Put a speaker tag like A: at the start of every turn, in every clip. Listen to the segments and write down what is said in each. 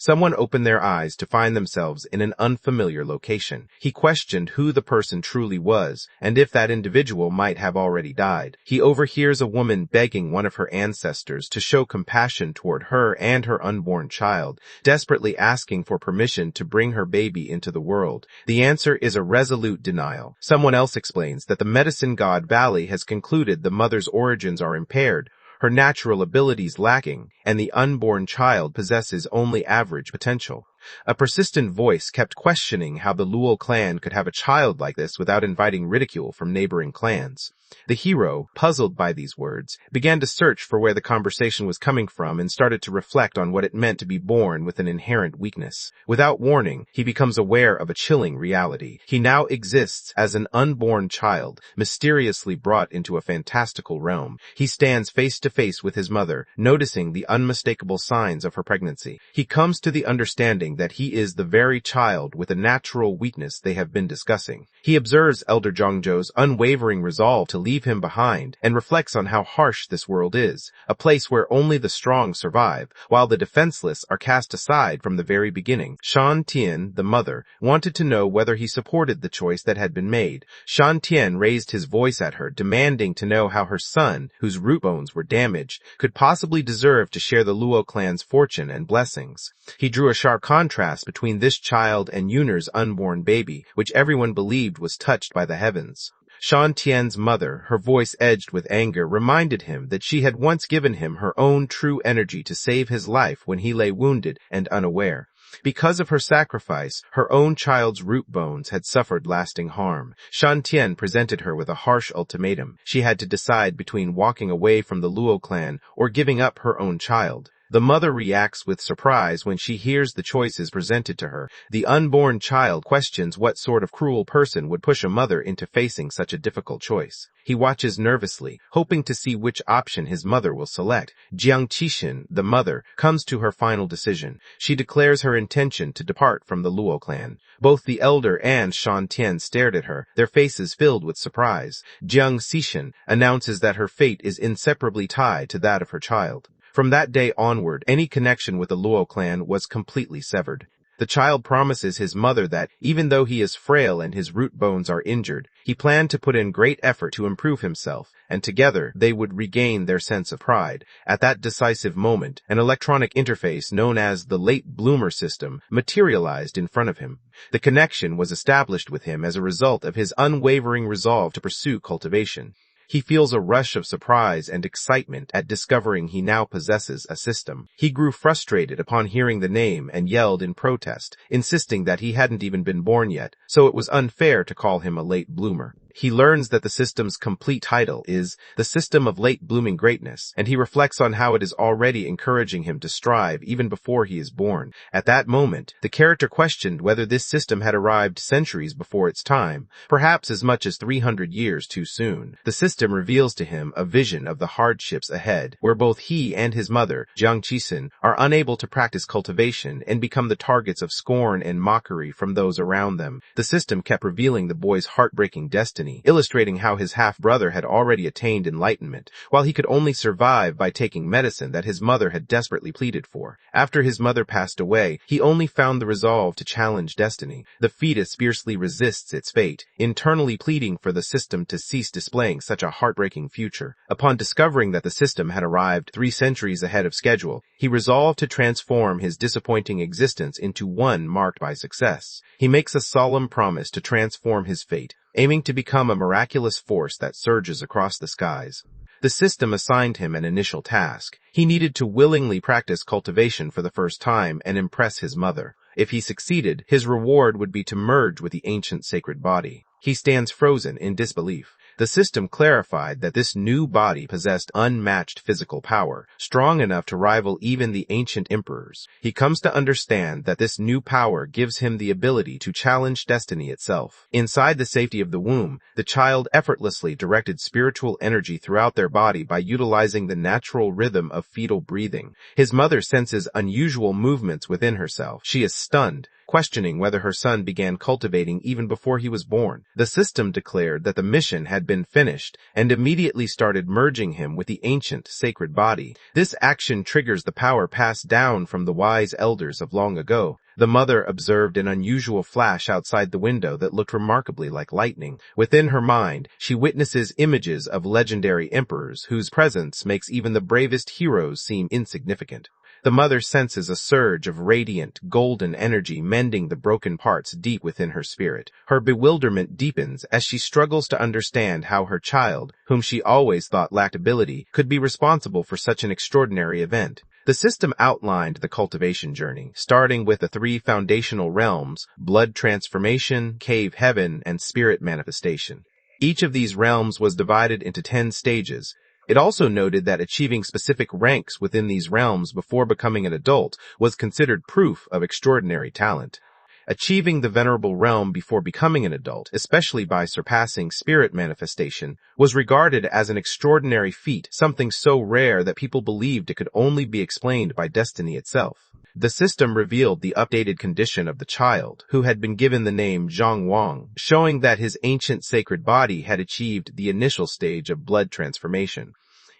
A: Someone opened their eyes to find themselves in an unfamiliar location. He questioned who the person truly was, and if that individual might have already died. He overhears a woman begging one of her ancestors to show compassion toward her and her unborn child, desperately asking for permission to bring her baby into the world. The answer is a resolute denial. Someone else explains that the medicine god Valley has concluded the mother's origins are impaired, her natural abilities lacking, and the unborn child possesses only average potential. A persistent voice kept questioning how the Luo clan could have a child like this without inviting ridicule from neighboring clans. The hero, puzzled by these words, began to search for where the conversation was coming from and started to reflect on what it meant to be born with an inherent weakness. Without warning, he becomes aware of a chilling reality. He now exists as an unborn child, mysteriously brought into a fantastical realm. He stands face to face with his mother, noticing the unmistakable signs of her pregnancy. He comes to the understanding that he is the very child with a natural weakness they have been discussing. He observes Elder Zhongzhou's unwavering resolve to leave him behind and reflects on how harsh this world is, a place where only the strong survive, while the defenseless are cast aside from the very beginning. Shan Tian, the mother, wanted to know whether he supported the choice that had been made. Shan Tian raised his voice at her, demanding to know how her son, whose root bones were damaged, could possibly deserve to share the Luo clan's fortune and blessings. He drew a sharp contrast between this child and Yunner's unborn baby, which everyone believed was touched by the heavens. Shan Tian's mother, her voice edged with anger, reminded him that she had once given him her own true energy to save his life when he lay wounded and unaware. Because of her sacrifice, her own child's root bones had suffered lasting harm. Shan Tian presented her with a harsh ultimatum. She had to decide between walking away from the Luo clan or giving up her own child. The mother reacts with surprise when she hears the choices presented to her. The unborn child questions what sort of cruel person would push a mother into facing such a difficult choice. He watches nervously, hoping to see which option his mother will select. Jiang Qixin, the mother, comes to her final decision. She declares her intention to depart from the Luo clan. Both the elder and Shan Tian stared at her, their faces filled with surprise. Jiang Xixin announces that her fate is inseparably tied to that of her child. From that day onward, any connection with the Luo clan was completely severed. The child promises his mother that, even though he is frail and his root bones are injured, he planned to put in great effort to improve himself, and together they would regain their sense of pride. At that decisive moment, an electronic interface known as the Late Bloomer system materialized in front of him. The connection was established with him as a result of his unwavering resolve to pursue cultivation. He feels a rush of surprise and excitement at discovering he now possesses a system. He grew frustrated upon hearing the name and yelled in protest, insisting that he hadn't even been born yet, so it was unfair to call him a late bloomer. He learns that the system's complete title is the System of Late Blooming Greatness, and he reflects on how it is already encouraging him to strive even before he is born. At that moment, the character questioned whether this system had arrived centuries before its time, perhaps as much as 300 years too soon. The system reveals to him a vision of the hardships ahead, where both he and his mother, Jiang Qixin, are unable to practice cultivation and become the targets of scorn and mockery from those around them. The system kept revealing the boy's heartbreaking destiny, illustrating how his half-brother had already attained enlightenment, while he could only survive by taking medicine that his mother had desperately pleaded for. After his mother passed away, he only found the resolve to challenge destiny. The fetus fiercely resists its fate, internally pleading for the system to cease displaying such a heartbreaking future. Upon discovering that the system had arrived 3 centuries ahead of schedule, he resolved to transform his disappointing existence into one marked by success. He makes a solemn promise to transform his fate, aiming to become a miraculous force that surges across the skies. The system assigned him an initial task. He needed to willingly practice cultivation for the first time and impress his mother. If he succeeded, his reward would be to merge with the ancient sacred body. He stands frozen in disbelief. The system clarified that this new body possessed unmatched physical power, strong enough to rival even the ancient emperors. He comes to understand that this new power gives him the ability to challenge destiny itself. Inside the safety of the womb, the child effortlessly directed spiritual energy throughout their body by utilizing the natural rhythm of fetal breathing. His mother senses unusual movements within herself. She is stunned, questioning whether her son began cultivating even before he was born. The system declared that the mission had been finished and immediately started merging him with the ancient sacred body. This action triggers the power passed down from the wise elders of long ago. The mother observed an unusual flash outside the window that looked remarkably like lightning. Within her mind, she witnesses images of legendary emperors whose presence makes even the bravest heroes seem insignificant. The mother senses a surge of radiant, golden energy mending the broken parts deep within her spirit. Her bewilderment deepens as she struggles to understand how her child, whom she always thought lacked ability, could be responsible for such an extraordinary event. The system outlined the cultivation journey, starting with the 3 foundational realms: blood transformation, cave heaven, and spirit manifestation. Each of these realms was divided into 10 stages. It also noted that achieving specific ranks within these realms before becoming an adult was considered proof of extraordinary talent. Achieving the venerable realm before becoming an adult, especially by surpassing spirit manifestation, was regarded as an extraordinary feat, something so rare that people believed it could only be explained by destiny itself. The system revealed the updated condition of the child, who had been given the name Zhang Wang, showing that his ancient sacred body had achieved the initial stage of blood transformation.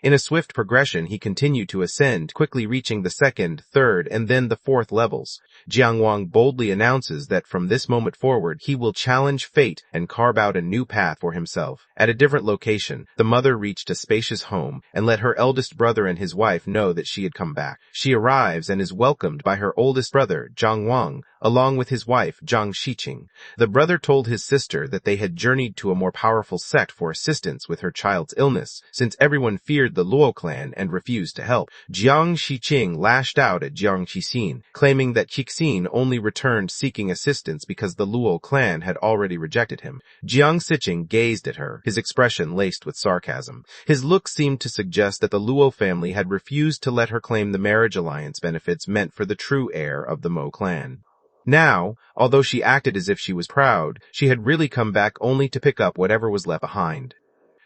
A: In a swift progression, he continued to ascend, quickly reaching the 2nd, 3rd, and then the 4th levels. Jiang Wang boldly announces that from this moment forward, he will challenge fate and carve out a new path for himself. At a different location, the mother reached a spacious home and let her eldest brother and his wife know that she had come back. She arrives and is welcomed by her oldest brother, Zhang Wang, along with his wife, Zhang Xiqing. The brother told his sister that they had journeyed to a more powerful sect for assistance with her child's illness, since everyone feared the Luo clan and refused to help. Jiang Xiqing lashed out at Jiang Qixin, claiming that Qixin only returned seeking assistance because the Luo clan had already rejected him. Jiang Xiqing gazed at her, his expression laced with sarcasm. His look seemed to suggest that the Luo family had refused to let her claim the marriage alliance benefits meant for the true heir of the Mo clan. Now, although she acted as if she was proud, she had really come back only to pick up whatever was left behind.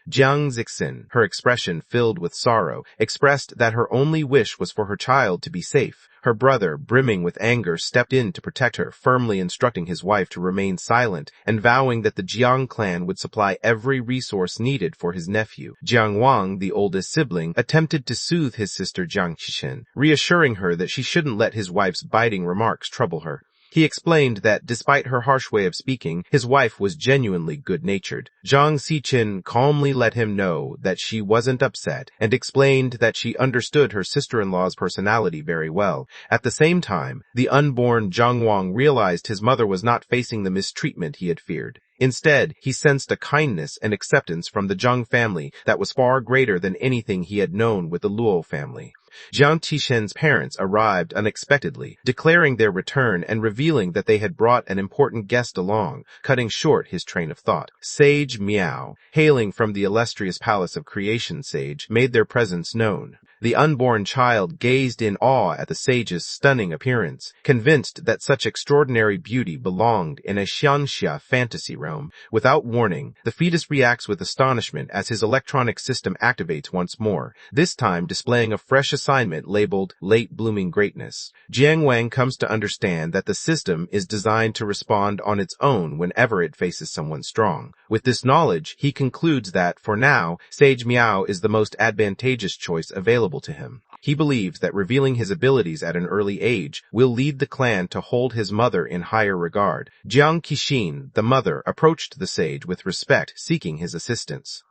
A: Jiang Zixin, her expression filled with sorrow, expressed that her only wish was for her child to be safe. Her brother, brimming with anger, stepped in to protect her, firmly instructing his wife to remain silent and vowing that the Jiang clan would supply every resource needed for his nephew. Jiang Wang, the oldest sibling, attempted to soothe his sister Jiang Qixin, reassuring her that she shouldn't let his wife's biting remarks trouble her. He explained that, despite her harsh way of speaking, his wife was genuinely good-natured. Zhang Xiqin calmly let him know that she wasn't upset and explained that she understood her sister-in-law's personality very well. At the same time, the unborn Zhang Wang realized his mother was not facing the mistreatment he had feared. Instead, he sensed a kindness and acceptance from the Zhang family that was far greater than anything he had known with the Luo family. Jiang Qixin's parents arrived unexpectedly, declaring their return and revealing that they had brought an important guest along, cutting short his train of thought. Sage Miao, hailing from the illustrious Palace of Creation Sage, made their presence known. The unborn child gazed in awe at the sage's stunning appearance, convinced that such extraordinary beauty belonged in a Xianxia fantasy realm. Without warning, the fetus reacts with astonishment as his electronic system activates once more, this time displaying a fresh assignment labeled Late Blooming Greatness. Jiang Wang comes to understand that the system is designed to respond on its own whenever it faces someone strong. With this knowledge, he concludes that, for now, Sage Miao is the most advantageous choice available to him. He believes that revealing his abilities at an early age will lead the clan to hold his mother in higher regard. Jiang Qixin, the mother, approached the sage with respect, seeking his assistance.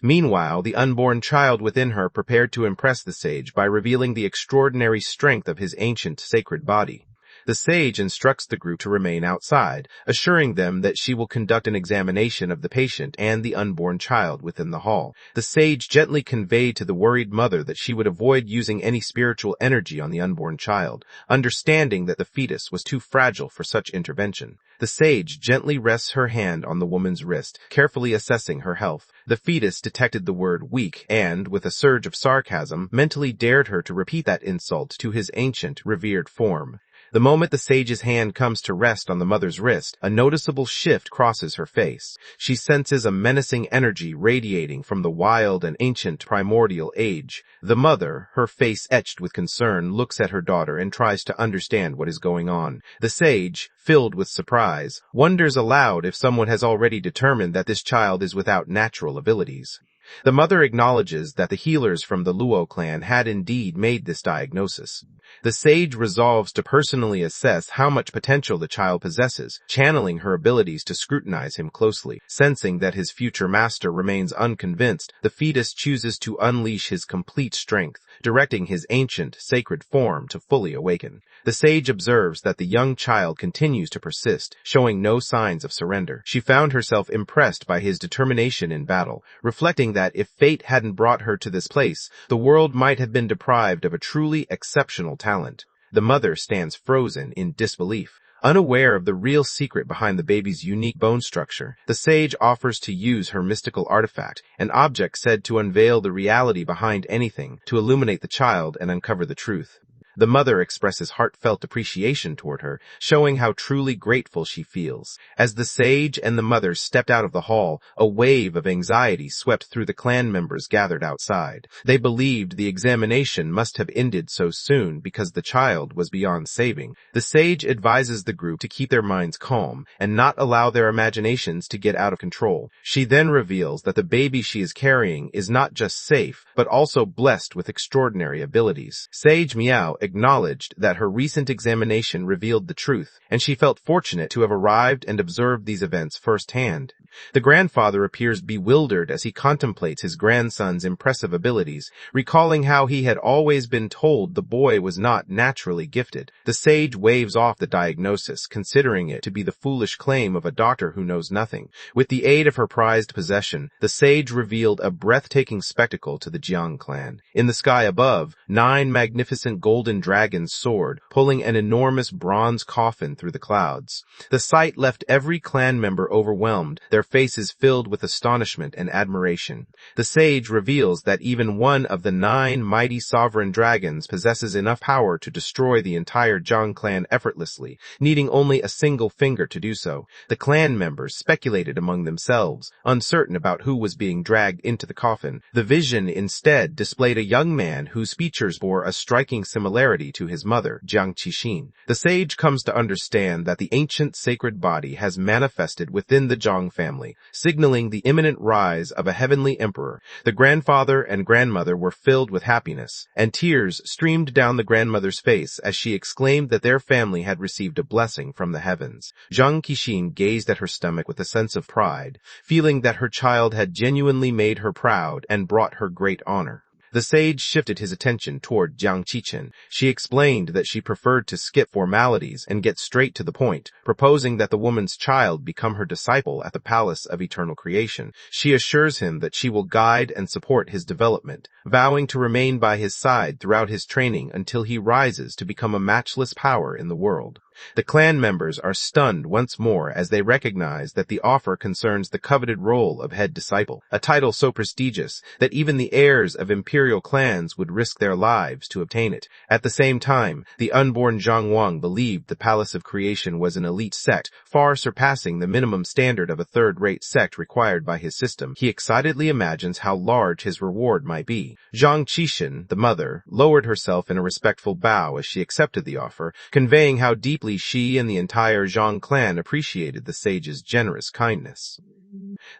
A: Meanwhile, the unborn child within her prepared to impress the sage by revealing the extraordinary strength of his ancient sacred body. The sage instructs the group to remain outside, assuring them that she will conduct an examination of the patient and the unborn child within the hall. The sage gently conveyed to the worried mother that she would avoid using any spiritual energy on the unborn child, understanding that the fetus was too fragile for such intervention. The sage gently rests her hand on the woman's wrist, carefully assessing her health. The fetus detected the word weak and, with a surge of sarcasm, mentally dared her to repeat that insult to his ancient, revered form. The moment the sage's hand comes to rest on the mother's wrist, a noticeable shift crosses her face. She senses a menacing energy radiating from the wild and ancient primordial age. The mother, her face etched with concern, looks at her daughter and tries to understand what is going on. The sage, filled with surprise, wonders aloud if someone has already determined that this child is without natural abilities. The mother acknowledges that the healers from the Luo clan had indeed made this diagnosis. The sage resolves to personally assess how much potential the child possesses, channeling her abilities to scrutinize him closely. Sensing that his future master remains unconvinced, the fetus chooses to unleash his complete strength, directing his ancient, sacred form to fully awaken. The sage observes that the young child continues to persist, showing no signs of surrender. She found herself impressed by his determination in battle, reflecting that if fate hadn't brought her to this place, the world might have been deprived of a truly exceptional talent. The mother stands frozen in disbelief. Unaware of the real secret behind the baby's unique bone structure, the sage offers to use her mystical artifact, an object said to unveil the reality behind anything, to illuminate the child and uncover the truth. The mother expresses heartfelt appreciation toward her, showing how truly grateful she feels. As the sage and the mother stepped out of the hall, a wave of anxiety swept through the clan members gathered outside. They believed the examination must have ended so soon because the child was beyond saving. The sage advises the group to keep their minds calm and not allow their imaginations to get out of control. She then reveals that the baby she is carrying is not just safe, but also blessed with extraordinary abilities. Sage Miao acknowledged that her recent examination revealed the truth, and she felt fortunate to have arrived and observed these events firsthand. The grandfather appears bewildered as he contemplates his grandson's impressive abilities, recalling how he had always been told the boy was not naturally gifted. The sage waves off the diagnosis, considering it to be the foolish claim of a doctor who knows nothing. With the aid of her prized possession, the sage revealed a breathtaking spectacle to the Jiang clan. In the sky above, 9 magnificent golden dragons soared, pulling an enormous bronze coffin through the clouds. The sight left every clan member overwhelmed, their faces filled with astonishment and admiration. The sage reveals that even one of the 9 mighty sovereign dragons possesses enough power to destroy the entire Jiang clan effortlessly, needing only a single finger to do so. The clan members speculated among themselves, uncertain about who was being dragged into the coffin. The vision instead displayed a young man whose features bore a striking similarity to his mother, Jiang Qixin. The sage comes to understand that the ancient sacred body has manifested within the Jiang family, signaling the imminent rise of a heavenly emperor. The grandfather and grandmother were filled with happiness, and tears streamed down the grandmother's face as she exclaimed that their family had received a blessing from the heavens. Jiang Qixin gazed at her stomach with a sense of pride, feeling that her child had genuinely made her proud and brought her great honor. The sage shifted his attention toward Jiang Qichen. She explained that she preferred to skip formalities and get straight to the point, proposing that the woman's child become her disciple at the Palace of Eternal Creation. She assures him that she will guide and support his development, vowing to remain by his side throughout his training until he rises to become a matchless power in the world. The clan members are stunned once more as they recognize that the offer concerns the coveted role of head disciple, a title so prestigious that even the heirs of imperial clans would risk their lives to obtain it. At the same time, the unborn Zhang Wang believed the Palace of Creation was an elite sect, far surpassing the minimum standard of a third-rate sect required by his system. He excitedly imagines how large his reward might be. Jiang Qixin, the mother, lowered herself in a respectful bow as she accepted the offer, conveying how deeply she and the entire Zhang clan appreciated the sage's generous kindness.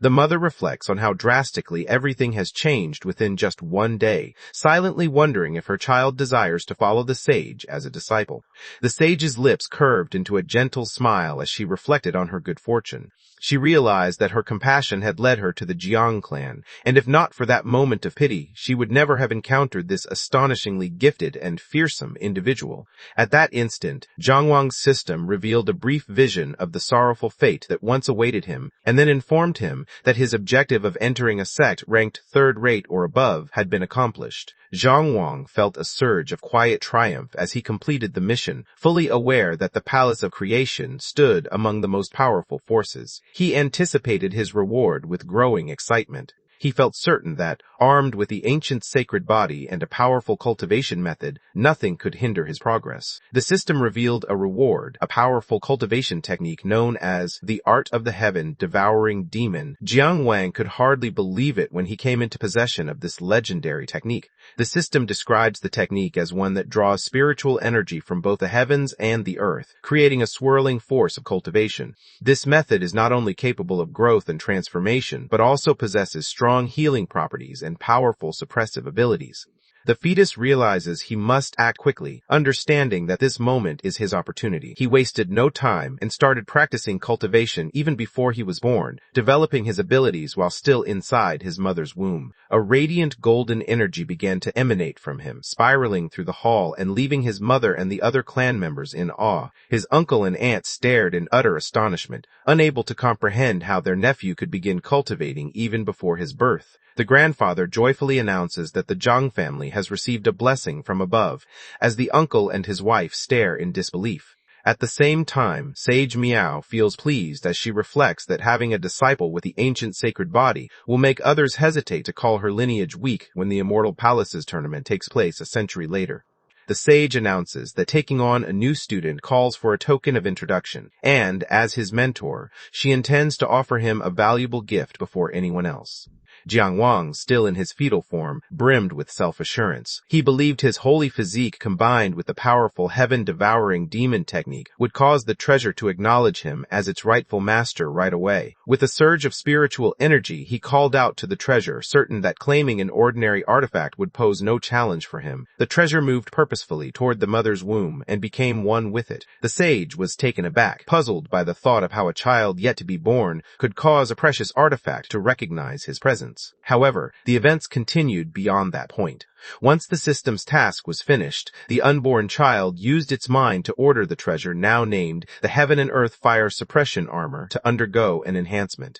A: The mother reflects on how drastically everything has changed within just one day, silently wondering if her child desires to follow the sage as a disciple. The sage's lips curved into a gentle smile as she reflected on her good fortune. She realized that her compassion had led her to the Jiang clan, and if not for that moment of pity, she would never have encountered this astonishingly gifted and fearsome individual. At that instant, Zhang Wang's system revealed a brief vision of the sorrowful fate that once awaited him, and then informed him that his objective of entering a sect ranked third-rate or above had been accomplished. Zhang Wang felt a surge of quiet triumph as he completed the mission, fully aware that the Palace of Creation stood among the most powerful forces. He anticipated his reward with growing excitement. He felt certain that, Armed with the ancient sacred body and a powerful cultivation method, nothing could hinder his progress. The system revealed a reward, a powerful cultivation technique known as the Art of the Heaven Devouring Demon. Jiang Wang could hardly believe it when he came into possession of this legendary technique. The system describes the technique as one that draws spiritual energy from both the heavens and the earth, creating a swirling force of cultivation. This method is not only capable of growth and transformation, but also possesses strong healing properties and powerful suppressive abilities. The fetus realizes he must act quickly, understanding that this moment is his opportunity. He wasted no time and started practicing cultivation even before he was born, developing his abilities while still inside his mother's womb. A radiant golden energy began to emanate from him, spiraling through the hall and leaving his mother and the other clan members in awe. His uncle and aunt stared in utter astonishment, unable to comprehend how their nephew could begin cultivating even before his birth. The grandfather joyfully announces that the Zhang family has received a blessing from above, as the uncle and his wife stare in disbelief. At the same time, Sage Miao feels pleased as she reflects that having a disciple with the ancient sacred body will make others hesitate to call her lineage weak when the Immortal Palaces tournament takes place a century later. The sage announces that taking on a new student calls for a token of introduction, and, as his mentor, she intends to offer him a valuable gift before anyone else. Jiang Wang, still in his fetal form, brimmed with self-assurance. He believed his holy physique combined with the powerful heaven-devouring demon technique would cause the treasure to acknowledge him as its rightful master right away. With a surge of spiritual energy, he called out to the treasure, certain that claiming an ordinary artifact would pose no challenge for him. The treasure moved purposefully toward the mother's womb and became one with it. The sage was taken aback, puzzled by the thought of how a child yet to be born could cause a precious artifact to recognize his presence. However, the events continued beyond that point. Once the system's task was finished, the unborn child used its mind to order the treasure now named the Heaven and Earth Fire Suppression Armor to undergo an enhancement.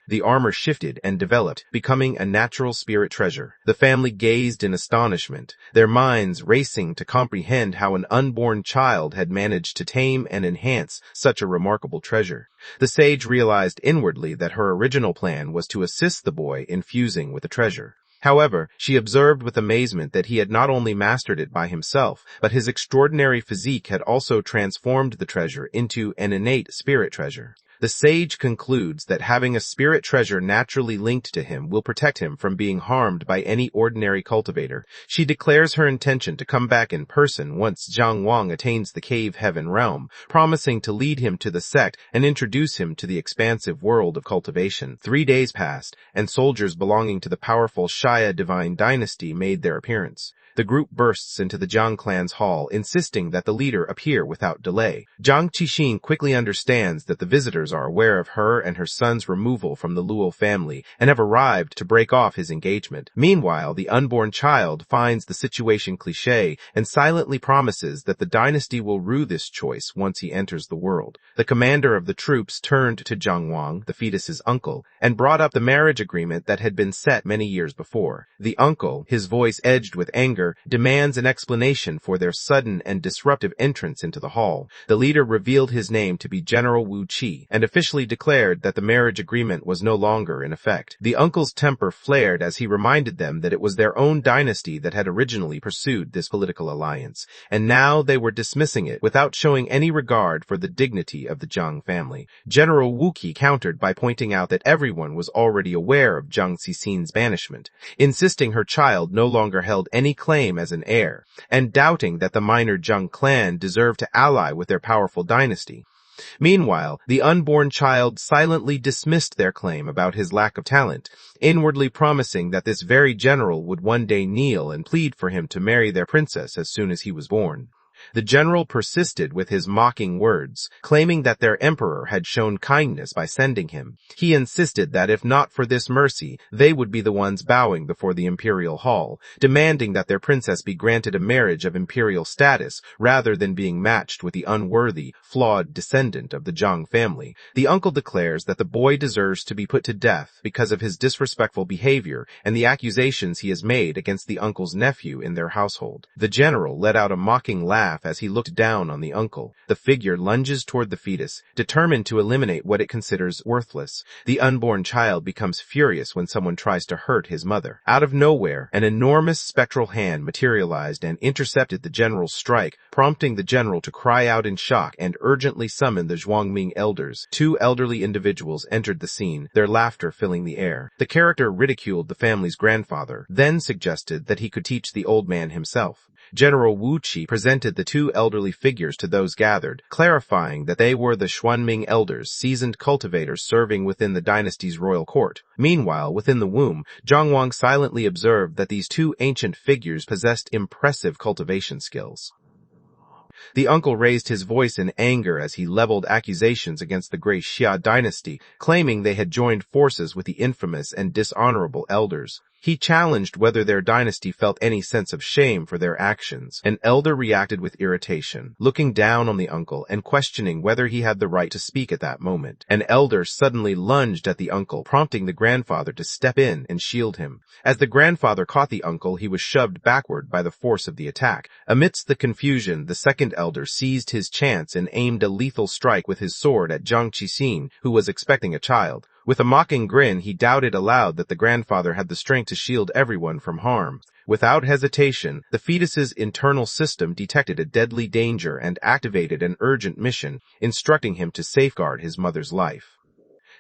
A: The armor shifted and developed, becoming a natural spirit treasure. The family gazed in astonishment, their minds racing to comprehend how an unborn child had managed to tame and enhance such a remarkable treasure. The sage realized inwardly that her original plan was to assist the boy in fusing with the treasure. However, she observed with amazement that he had not only mastered it by himself, but his extraordinary physique had also transformed the treasure into an innate spirit treasure. The sage concludes that having a spirit treasure naturally linked to him will protect him from being harmed by any ordinary cultivator. She declares her intention to come back in person once Jiang Wang attains the cave heaven realm, promising to lead him to the sect and introduce him to the expansive world of cultivation. 3 days passed, and soldiers belonging to the powerful Shaya divine dynasty made their appearance. The group bursts into the Jiang clan's hall, insisting that the leader appear without delay. Jiang Qixin quickly understands that the visitors are aware of her and her son's removal from the Luo family and have arrived to break off his engagement. Meanwhile, the unborn child finds the situation cliché and silently promises that the dynasty will rue this choice once he enters the world. The commander of the troops turned to Jiang Wang, the fetus's uncle, and brought up the marriage agreement that had been set many years before. The uncle, his voice edged with anger, demands an explanation for their sudden and disruptive entrance into the hall. The leader revealed his name to be General Wu Qi and officially declared that the marriage agreement was no longer in effect. The uncle's temper flared as he reminded them that it was their own dynasty that had originally pursued this political alliance, and now they were dismissing it without showing any regard for the dignity of the Zhang family. General Wu Qi countered by pointing out that everyone was already aware of Jiang Cixin's banishment, insisting her child no longer held any claim as an heir, and doubting that the minor Zhang clan deserved to ally with their powerful dynasty. Meanwhile, the unborn child silently dismissed their claim about his lack of talent, inwardly promising that this very general would one day kneel and plead for him to marry their princess as soon as he was born. The general persisted with his mocking words, claiming that their emperor had shown kindness by sending him. He insisted that if not for this mercy, they would be the ones bowing before the imperial hall, demanding that their princess be granted a marriage of imperial status rather than being matched with the unworthy, flawed descendant of the Zhang family. The uncle declares that the boy deserves to be put to death because of his disrespectful behavior and the accusations he has made against the uncle's nephew in their household. The general let out a mocking laugh laugh as he looked down on the uncle. The figure lunges toward the fetus, determined to eliminate what it considers worthless. The unborn child becomes furious when someone tries to hurt his mother. Out of nowhere, an enormous spectral hand materialized and intercepted the general's strike, prompting the general to cry out in shock and urgently summon the Zhuangming elders. Two elderly individuals entered the scene, their laughter filling the air. The character ridiculed the family's grandfather, then suggested that he could teach the old man himself. General Wu Qi presented the two elderly figures to those gathered, clarifying that they were the Xuanming elders, seasoned cultivators serving within the dynasty's royal court. Meanwhile, within the womb, Zhang Wang silently observed that these two ancient figures possessed impressive cultivation skills. The uncle raised his voice in anger as he leveled accusations against the Grey Xia dynasty, claiming they had joined forces with the infamous and dishonorable elders. He challenged whether their dynasty felt any sense of shame for their actions. An elder reacted with irritation, looking down on the uncle and questioning whether he had the right to speak at that moment. An elder suddenly lunged at the uncle, prompting the grandfather to step in and shield him. As the grandfather caught the uncle, he was shoved backward by the force of the attack. Amidst the confusion, the second elder seized his chance and aimed a lethal strike with his sword at Zhang Qixin, who was expecting a child. With a mocking grin, he doubted aloud that the grandfather had the strength to shield everyone from harm. Without hesitation, the fetus's internal system detected a deadly danger and activated an urgent mission, instructing him to safeguard his mother's life.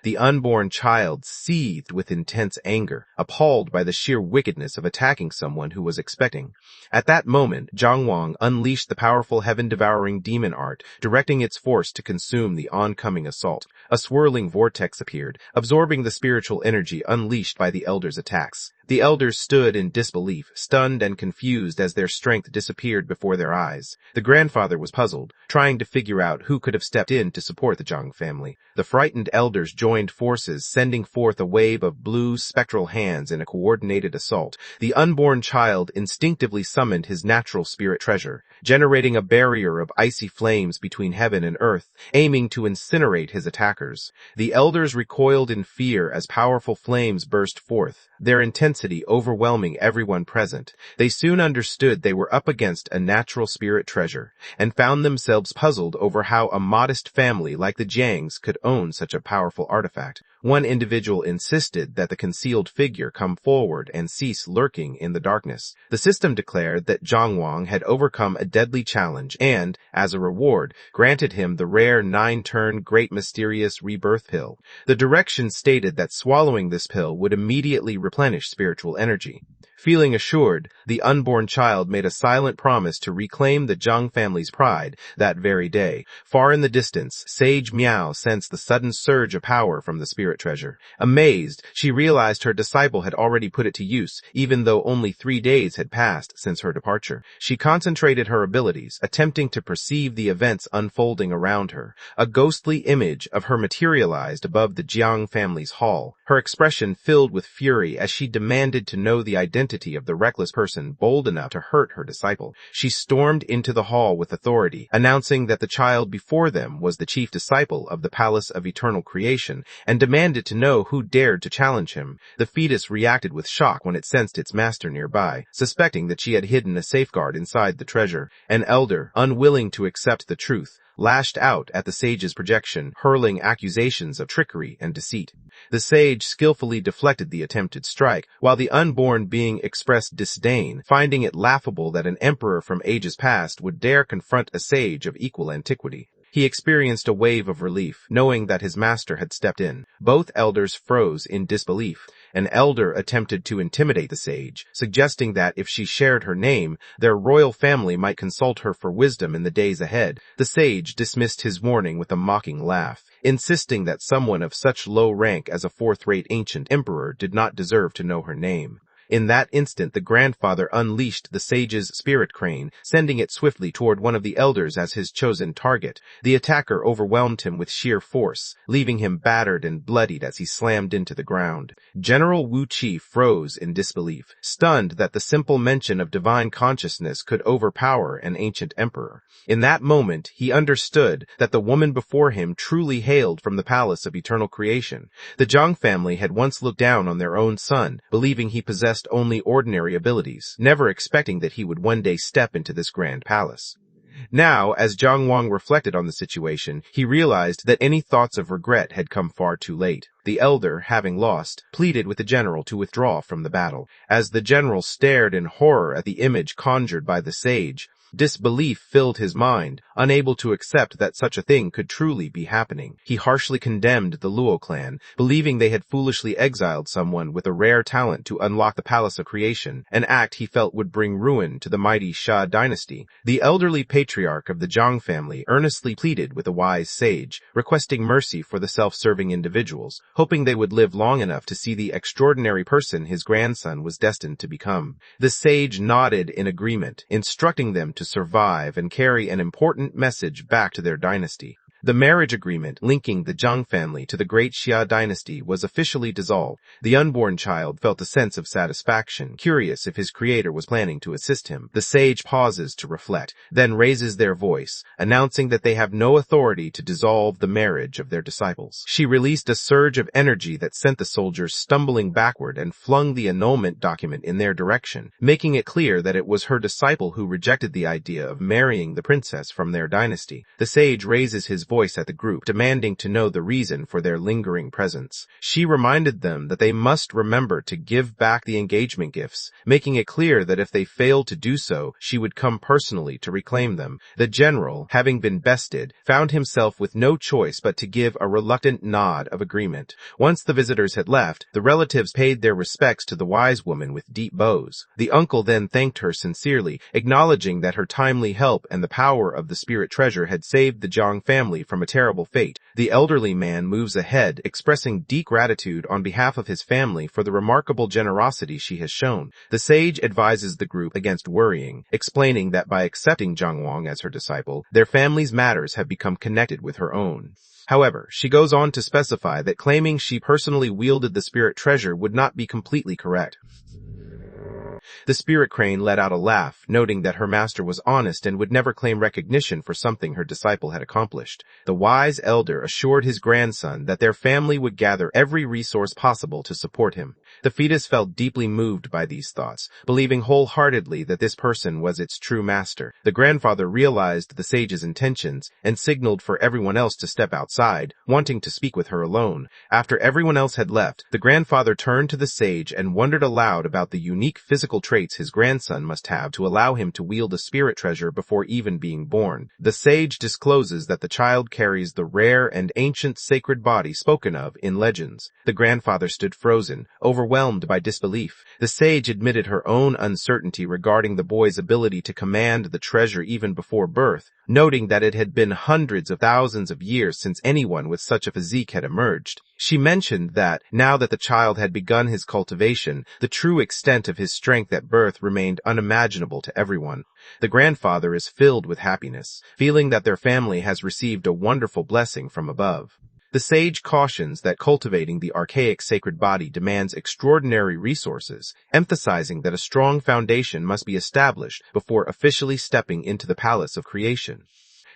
A: The unborn child seethed with intense anger, appalled by the sheer wickedness of attacking someone who was expecting. At that moment, Zhang Wang unleashed the powerful heaven-devouring demon art, directing its force to consume the oncoming assault. A swirling vortex appeared, absorbing the spiritual energy unleashed by the elders' attacks. The elders stood in disbelief, stunned and confused as their strength disappeared before their eyes. The grandfather was puzzled, trying to figure out who could have stepped in to support the Zhang family. The frightened elders joined forces, sending forth a wave of blue spectral hands in a coordinated assault. The unborn child instinctively summoned his natural spirit treasure, generating a barrier of icy flames between heaven and earth, aiming to incinerate his attackers. The elders recoiled in fear as powerful flames burst forth, their intensity overwhelming everyone present. They soon understood they were up against a natural spirit treasure, and found themselves puzzled over how a modest family like the Jiangs could own such a powerful artifact. One individual insisted that the concealed figure come forward and cease lurking in the darkness. The system declared that Zhang Wang had overcome a deadly challenge and, as a reward, granted him the rare 9-turn Great Mysterious Rebirth Pill. The directions stated that swallowing this pill would immediately replenish spiritual energy. Feeling assured, the unborn child made a silent promise to reclaim the Zhang family's pride that very day. Far in the distance, Sage Miao sensed the sudden surge of power from the spirit treasure. Amazed, she realized her disciple had already put it to use, even though only 3 days had passed since her departure. She concentrated her abilities, attempting to perceive the events unfolding around her. A ghostly image of her materialized above the Jiang family's hall, her expression filled with fury as she demanded to know the identity of the reckless person bold enough to hurt her disciple. She stormed into the hall with authority, announcing that the child before them was the chief disciple of the Palace of Eternal Creation, and demanded to know who dared to challenge him. The fetus reacted with shock when it sensed its master nearby, suspecting that she had hidden a safeguard inside the treasure. An elder, unwilling to accept the truth, lashed out at the sage's projection, hurling accusations of trickery and deceit. The sage skillfully deflected the attempted strike, while the unborn being expressed disdain, finding it laughable that an emperor from ages past would dare confront a sage of equal antiquity. He experienced a wave of relief, knowing that his master had stepped in. Both elders froze in disbelief. An elder attempted to intimidate the sage, suggesting that if she shared her name, their royal family might consult her for wisdom in the days ahead. The sage dismissed his warning with a mocking laugh, insisting that someone of such low rank as a fourth-rate ancient emperor did not deserve to know her name. In that instant, the grandfather unleashed the sage's spirit crane, sending it swiftly toward one of the elders as his chosen target. The attacker overwhelmed him with sheer force, leaving him battered and bloodied as he slammed into the ground. General Wu Qi froze in disbelief, stunned that the simple mention of divine consciousness could overpower an ancient emperor. In that moment, he understood that the woman before him truly hailed from the Palace of Eternal Creation. The Zhang family had once looked down on their own son, believing he possessed only ordinary abilities, never expecting that he would one day step into this grand palace. Now, as Jiang Wang reflected on the situation, he realized that any thoughts of regret had come far too late. The elder, having lost, pleaded with the general to withdraw from the battle. As the general stared in horror at the image conjured by the sage, disbelief filled his mind, unable to accept that such a thing could truly be happening. He harshly condemned the Luo clan, believing they had foolishly exiled someone with a rare talent to unlock the Palace of Creation, an act he felt would bring ruin to the mighty Xia dynasty. The elderly patriarch of the Zhang family earnestly pleaded with a wise sage, requesting mercy for the self-serving individuals, hoping they would live long enough to see the extraordinary person his grandson was destined to become. The sage nodded in agreement, instructing them to survive and carry an important message back to their dynasty. The marriage agreement linking the Zhang family to the great Xia dynasty was officially dissolved. The unborn child felt a sense of satisfaction, curious if his creator was planning to assist him. The sage pauses to reflect, then raises their voice, announcing that they have no authority to dissolve the marriage of their disciples. She released a surge of energy that sent the soldiers stumbling backward and flung the annulment document in their direction, making it clear that it was her disciple who rejected the idea of marrying the princess from their dynasty. The sage raises his voice at the group, demanding to know the reason for their lingering presence. She reminded them that they must remember to give back the engagement gifts, making it clear that if they failed to do so, she would come personally to reclaim them. The general, having been bested, found himself with no choice but to give a reluctant nod of agreement. Once the visitors had left, the relatives paid their respects to the wise woman with deep bows. The uncle then thanked her sincerely, acknowledging that her timely help and the power of the spirit treasure had saved the Zhang family from a terrible fate. The elderly man moves ahead, expressing deep gratitude on behalf of his family for the remarkable generosity she has shown. The sage advises the group against worrying, explaining that by accepting Jiang Wang as her disciple, their family's matters have become connected with her own. However, she goes on to specify that claiming she personally wielded the spirit treasure would not be completely correct. The spirit crane let out a laugh, noting that her master was honest and would never claim recognition for something her disciple had accomplished. The wise elder assured his grandson that their family would gather every resource possible to support him. The fetus felt deeply moved by these thoughts, believing wholeheartedly that this person was its true master. The grandfather realized the sage's intentions and signaled for everyone else to step outside, wanting to speak with her alone. After everyone else had left, the grandfather turned to the sage and wondered aloud about the unique physical traits his grandson must have to allow him to wield a spirit treasure before even being born. The sage discloses that the child carries the rare and ancient sacred body spoken of in legends. The grandfather stood frozen, overwhelmed by disbelief. The sage admitted her own uncertainty regarding the boy's ability to command the treasure even before birth, noting that it had been hundreds of thousands of years since anyone with such a physique had emerged. She mentioned that, now that the child had begun his cultivation, the true extent of his strength at birth remained unimaginable to everyone. The grandfather is filled with happiness, feeling that their family has received a wonderful blessing from above. The sage cautions that cultivating the archaic sacred body demands extraordinary resources, emphasizing that a strong foundation must be established before officially stepping into the Palace of Creation.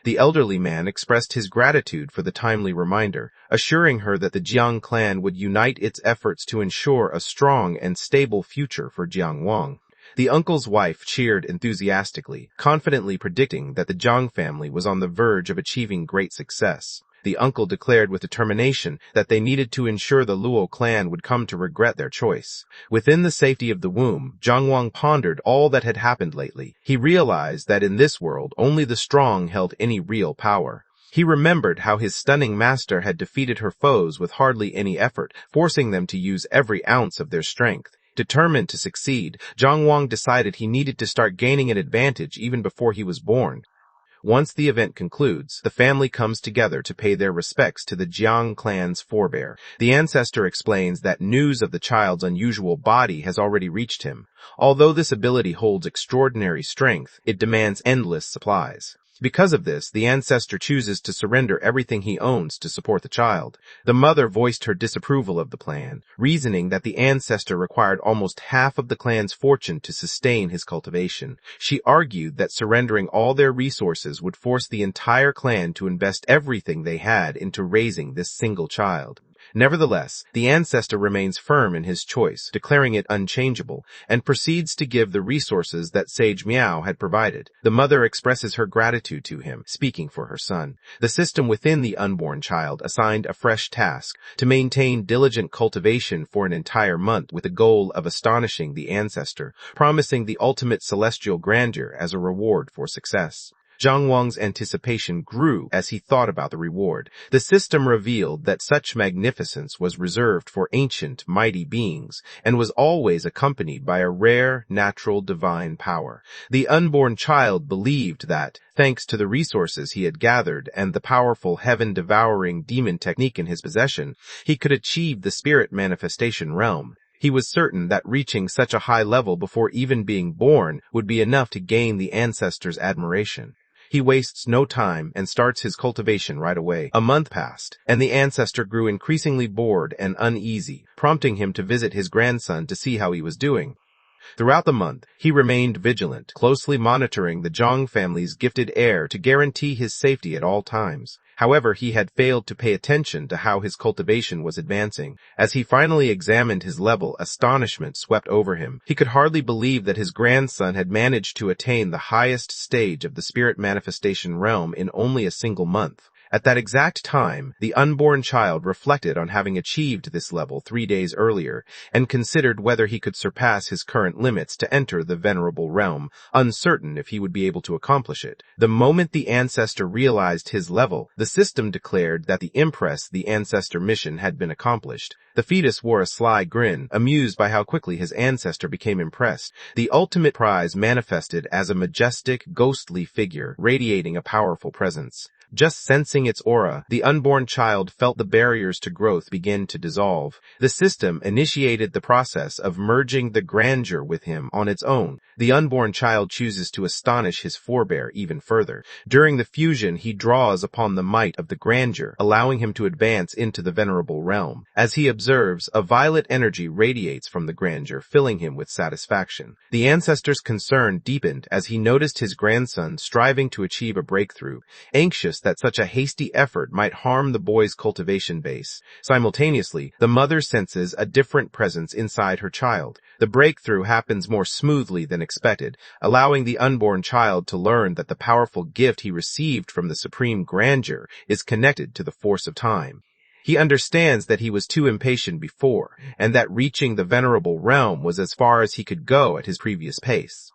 A: The elderly man expressed his gratitude for the timely reminder, assuring her that the Jiang clan would unite its efforts to ensure a strong and stable future for Jiang Wang. The uncle's wife cheered enthusiastically, confidently predicting that the Jiang family was on the verge of achieving great success. The uncle declared with determination that they needed to ensure the Luo clan would come to regret their choice. Within the safety of the womb, Jiang Wang pondered all that had happened lately. He realized that in this world, only the strong held any real power. He remembered how his stunning master had defeated her foes with hardly any effort, forcing them to use every ounce of their strength. Determined to succeed, Jiang Wang decided he needed to start gaining an advantage even before he was born. Once the event concludes, the family comes together to pay their respects to the Jiang clan's forebear. The ancestor explains that news of the child's unusual body has already reached him. Although this ability holds extraordinary strength, it demands endless supplies. Because of this, the ancestor chooses to surrender everything he owns to support the child. The mother voiced her disapproval of the plan, reasoning that the ancestor required almost half of the clan's fortune to sustain his cultivation. She argued that surrendering all their resources would force the entire clan to invest everything they had into raising this single child. Nevertheless, the ancestor remains firm in his choice, declaring it unchangeable, and proceeds to give the resources that Sage Miao had provided. The mother expresses her gratitude to him, speaking for her son. The system within the unborn child assigned a fresh task to maintain diligent cultivation for an entire month with the goal of astonishing the ancestor, promising the ultimate celestial grandeur as a reward for success. Zhang Wang's anticipation grew as he thought about the reward. The system revealed that such magnificence was reserved for ancient, mighty beings, and was always accompanied by a rare, natural divine power. The unborn child believed that, thanks to the resources he had gathered and the powerful heaven-devouring demon technique in his possession, he could achieve the spirit manifestation realm. He was certain that reaching such a high level before even being born would be enough to gain the ancestors' admiration. He wastes no time and starts his cultivation right away. A month passed, and the ancestor grew increasingly bored and uneasy, prompting him to visit his grandson to see how he was doing. Throughout the month, he remained vigilant, closely monitoring the Zhang family's gifted heir to guarantee his safety at all times. However, he had failed to pay attention to how his cultivation was advancing. As he finally examined his level, astonishment swept over him. He could hardly believe that his grandson had managed to attain the highest stage of the spirit manifestation realm in only a single month. At that exact time, the unborn child reflected on having achieved this level 3 days earlier and considered whether he could surpass his current limits to enter the venerable realm, uncertain if he would be able to accomplish it. The moment the ancestor realized his level, the system declared that the ancestor mission had been accomplished. The fetus wore a sly grin, amused by how quickly his ancestor became impressed. The ultimate prize manifested as a majestic, ghostly figure, radiating a powerful presence. Just sensing its aura, the unborn child felt the barriers to growth begin to dissolve. The system initiated the process of merging the grandeur with him on its own. The unborn child chooses to astonish his forebear even further. During the fusion, he draws upon the might of the grandeur, allowing him to advance into the venerable realm. As he observes, a violet energy radiates from the grandeur, filling him with satisfaction. The ancestor's concern deepened as he noticed his grandson striving to achieve a breakthrough, anxious that such a hasty effort might harm the boy's cultivation base. Simultaneously, the mother senses a different presence inside her child. The breakthrough happens more smoothly than expected, allowing the unborn child to learn that the powerful gift he received from the supreme grandeur is connected to the force of time. He understands that he was too impatient before, and that reaching the venerable realm was as far as he could go at his previous pace.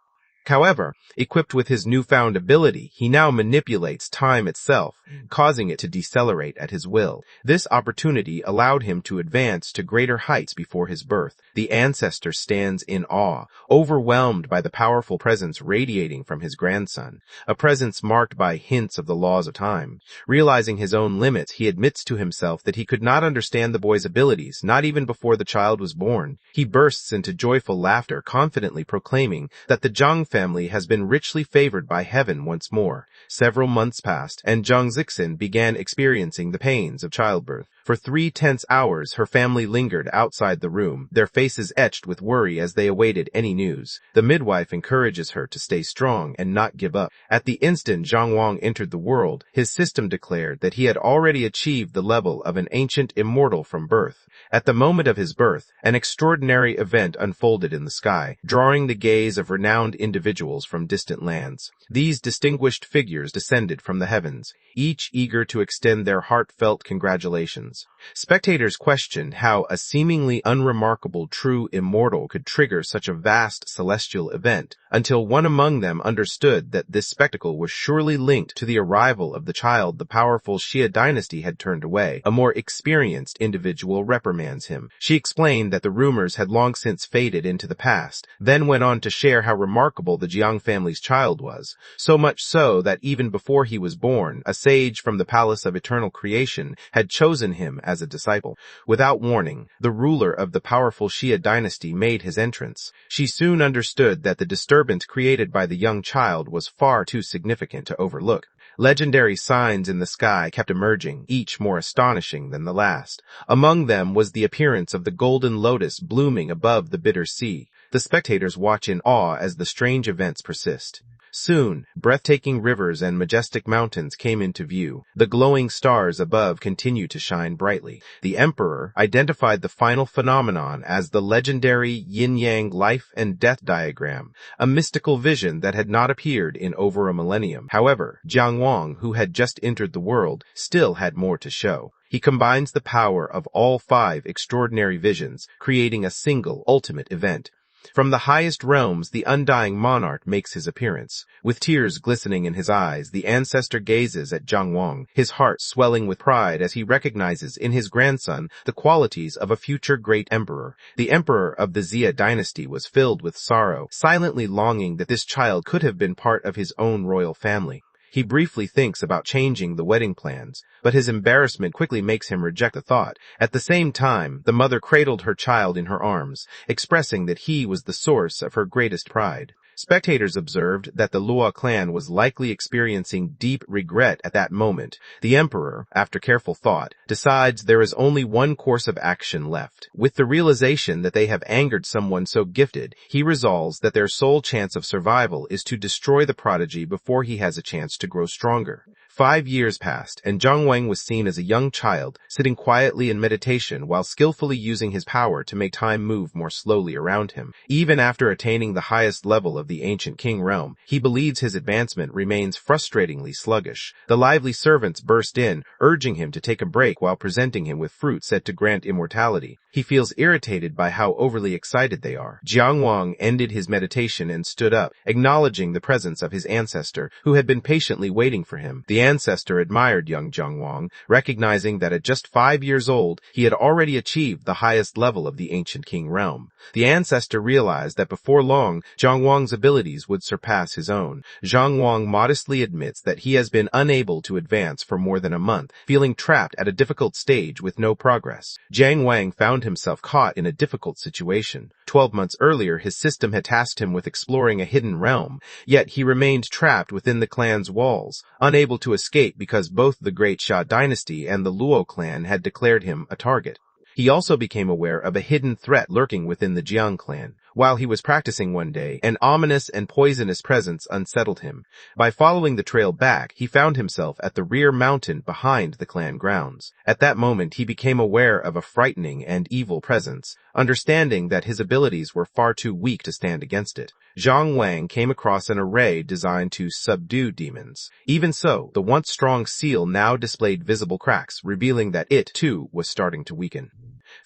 A: However, equipped with his newfound ability, he now manipulates time itself, causing it to decelerate at his will. This opportunity allowed him to advance to greater heights before his birth. The ancestor stands in awe, overwhelmed by the powerful presence radiating from his grandson, a presence marked by hints of the laws of time. Realizing his own limits, he admits to himself that he could not understand the boy's abilities, not even before the child was born. He bursts into joyful laughter, confidently proclaiming that the Zhang family has been richly favored by heaven once more. Several months passed, and Zhang Zixin began experiencing the pains of childbirth. For 3 tense hours, her family lingered outside the room, their faces etched with worry as they awaited any news. The midwife encourages her to stay strong and not give up. At the instant Zhang Wang entered the world, his system declared that he had already achieved the level of an ancient immortal from birth. At the moment of his birth, an extraordinary event unfolded in the sky, drawing the gaze of renowned individuals from distant lands. These distinguished figures descended from the heavens, each eager to extend their heartfelt congratulations. Spectators questioned how a seemingly unremarkable true immortal could trigger such a vast celestial event, until one among them understood that this spectacle was surely linked to the arrival of the child the powerful Xia dynasty had turned away. A more experienced individual reprimands him. She explained that the rumors had long since faded into the past, then went on to share how remarkable the Jiang family's child was, so much so that even before he was born, a sage from the Palace of Eternal Creation had chosen him as a disciple. Without warning, the ruler of the powerful Xia dynasty made his entrance. She soon understood that the disturbance created by the young child was far too significant to overlook. Legendary signs in the sky kept emerging, each more astonishing than the last. Among them was the appearance of the golden lotus blooming above the bitter sea. The spectators watch in awe as the strange events persist. Soon, breathtaking rivers and majestic mountains came into view. The glowing stars above continued to shine brightly. The emperor identified the final phenomenon as the legendary yin-yang life and death diagram, a mystical vision that had not appeared in over a millennium. However, Jiang Wang, who had just entered the world, still had more to show. He combines the power of all 5 extraordinary visions, creating a single ultimate event. From the highest realms, the undying monarch makes his appearance. With tears glistening in his eyes, the ancestor gazes at Jiang Wang, his heart swelling with pride as he recognizes in his grandson the qualities of a future great emperor. The emperor of the Xia dynasty was filled with sorrow, silently longing that this child could have been part of his own royal family. He briefly thinks about changing the wedding plans, but his embarrassment quickly makes him reject the thought. At the same time, the mother cradled her child in her arms, expressing that he was the source of her greatest pride. Spectators observed that the Luo clan was likely experiencing deep regret at that moment. The emperor, after careful thought, decides there is only one course of action left. With the realization that they have angered someone so gifted, he resolves that their sole chance of survival is to destroy the prodigy before he has a chance to grow stronger. 5 years passed, and Jiang Wang was seen as a young child, sitting quietly in meditation while skillfully using his power to make time move more slowly around him. Even after attaining the highest level of the ancient king realm, he believes his advancement remains frustratingly sluggish. The lively servants burst in, urging him to take a break while presenting him with fruit said to grant immortality. He feels irritated by how overly excited they are. Jiang Wang ended his meditation and stood up, acknowledging the presence of his ancestor, who had been patiently waiting for him. The ancestor admired young Jiang Wang, recognizing that at just 5 years old, he had already achieved the highest level of the ancient king realm. The ancestor realized that before long, Jiang Wang's abilities would surpass his own. Jiang Wang modestly admits that he has been unable to advance for more than a month, feeling trapped at a difficult stage with no progress. Jiang Wang found himself caught in a difficult situation. 12 months earlier, his system had tasked him with exploring a hidden realm, yet he remained trapped within the clan's walls, unable to escape because both the Great Xia dynasty and the Luo clan had declared him a target. He also became aware of a hidden threat lurking within the Jiang clan. While he was practicing one day, an ominous and poisonous presence unsettled him. By following the trail back, he found himself at the rear mountain behind the clan grounds. At that moment, he became aware of a frightening and evil presence, understanding that his abilities were far too weak to stand against it. Jiang Wang came across an array designed to subdue demons. Even so, the once strong seal now displayed visible cracks, revealing that it, too, was starting to weaken.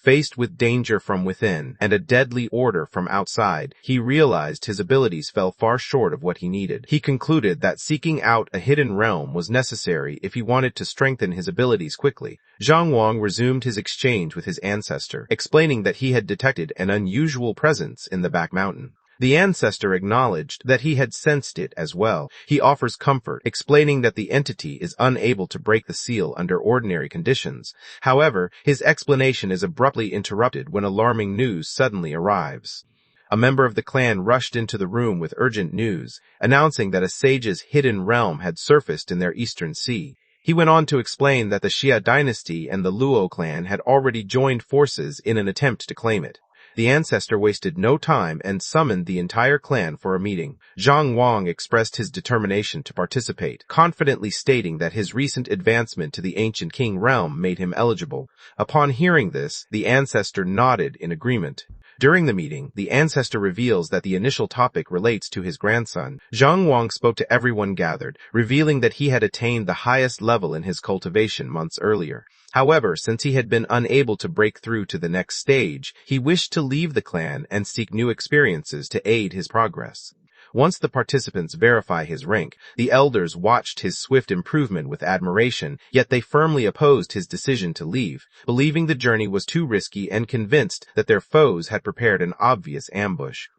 A: Faced with danger from within and a deadly order from outside, he realized his abilities fell far short of what he needed. He concluded that seeking out a hidden realm was necessary if he wanted to strengthen his abilities quickly. Jiang Wang resumed his exchange with his ancestor, explaining that he had detected an unusual presence in the back mountain. The ancestor acknowledged that he had sensed it as well. He offers comfort, explaining that the entity is unable to break the seal under ordinary conditions. However, his explanation is abruptly interrupted when alarming news suddenly arrives. A member of the clan rushed into the room with urgent news, announcing that a sage's hidden realm had surfaced in their eastern sea. He went on to explain that the Xia dynasty and the Luo clan had already joined forces in an attempt to claim it. The ancestor wasted no time and summoned the entire clan for a meeting. Jiang Wang expressed his determination to participate, confidently stating that his recent advancement to the ancient king realm made him eligible. Upon hearing this, the ancestor nodded in agreement. During the meeting, the ancestor reveals that the initial topic relates to his grandson. Jiang Wang spoke to everyone gathered, revealing that he had attained the highest level in his cultivation months earlier. However, since he had been unable to break through to the next stage, he wished to leave the clan and seek new experiences to aid his progress. Once the participants verify his rank, the elders watched his swift improvement with admiration, yet they firmly opposed his decision to leave, believing the journey was too risky and convinced that their foes had prepared an obvious ambush.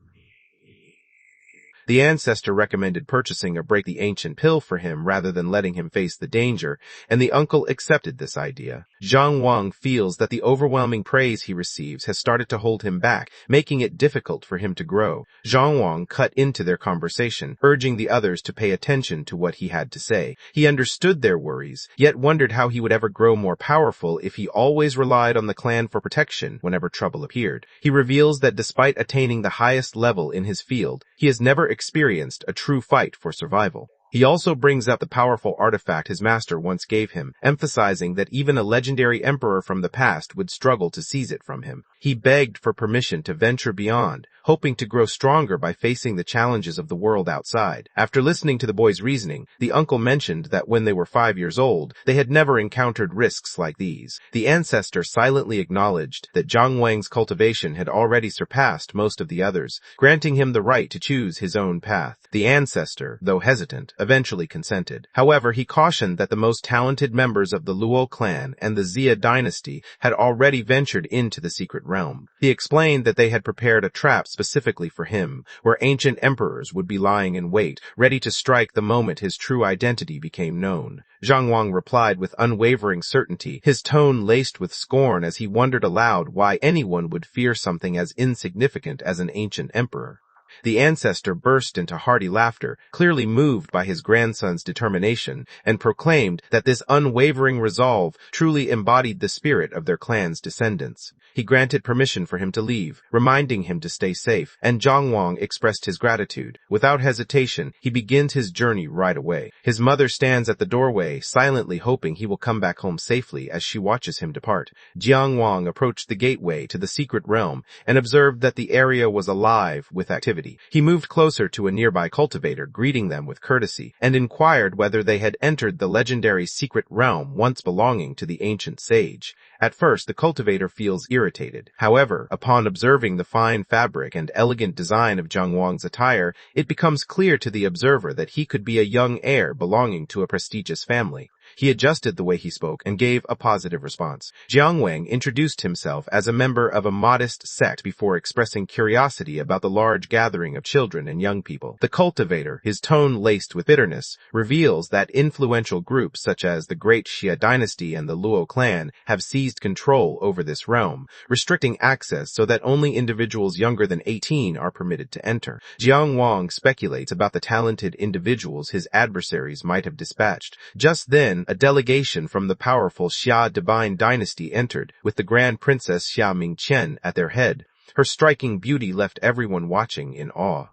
A: The ancestor recommended purchasing a break the ancient pill for him rather than letting him face the danger, and the uncle accepted this idea. Jiang Wang feels that the overwhelming praise he receives has started to hold him back, making it difficult for him to grow. Jiang Wang cut into their conversation, urging the others to pay attention to what he had to say. He understood their worries, yet wondered how he would ever grow more powerful if he always relied on the clan for protection whenever trouble appeared. He reveals that despite attaining the highest level in his field, he has never experienced a true fight for survival. He also brings up the powerful artifact his master once gave him, emphasizing that even a legendary emperor from the past would struggle to seize it from him. He begged for permission to venture beyond, hoping to grow stronger by facing the challenges of the world outside. After listening to the boy's reasoning, the uncle mentioned that when they were 5 years old, they had never encountered risks like these. The ancestor silently acknowledged that Zhang Wang's cultivation had already surpassed most of the others, granting him the right to choose his own path. The ancestor, though hesitant, eventually consented. However, he cautioned that the most talented members of the Luo clan and the Xia dynasty had already ventured into the secret realm. He explained that they had prepared a trap specifically for him, where ancient emperors would be lying in wait, ready to strike the moment his true identity became known. Zhang Wang replied with unwavering certainty, his tone laced with scorn as he wondered aloud why anyone would fear something as insignificant as an ancient emperor. The ancestor burst into hearty laughter, clearly moved by his grandson's determination, and proclaimed that this unwavering resolve truly embodied the spirit of their clan's descendants. He granted permission for him to leave, reminding him to stay safe, and Zhang Wang expressed his gratitude. Without hesitation, he begins his journey right away. His mother stands at the doorway, silently hoping he will come back home safely as she watches him depart. Jiang Wang approached the gateway to the secret realm and observed that the area was alive with activity. He moved closer to a nearby cultivator, greeting them with courtesy, and inquired whether they had entered the legendary secret realm once belonging to the ancient sage. At first, the cultivator feels irritated. However, upon observing the fine fabric and elegant design of Zhang Wang's attire, it becomes clear to the observer that he could be a young heir belonging to a prestigious family. He adjusted the way he spoke and gave a positive response. Jiang Wang introduced himself as a member of a modest sect before expressing curiosity about the large gathering of children and young people. The cultivator, his tone laced with bitterness, reveals that influential groups such as the Great Xia dynasty and the Luo clan have seized control over this realm, restricting access so that only individuals younger than 18 are permitted to enter. Jiang Wang speculates about the talented individuals his adversaries might have dispatched. Just then, a delegation from the powerful Xia divine dynasty entered, with the Grand Princess Xia Mingqian at their head. Her striking beauty left everyone watching in awe.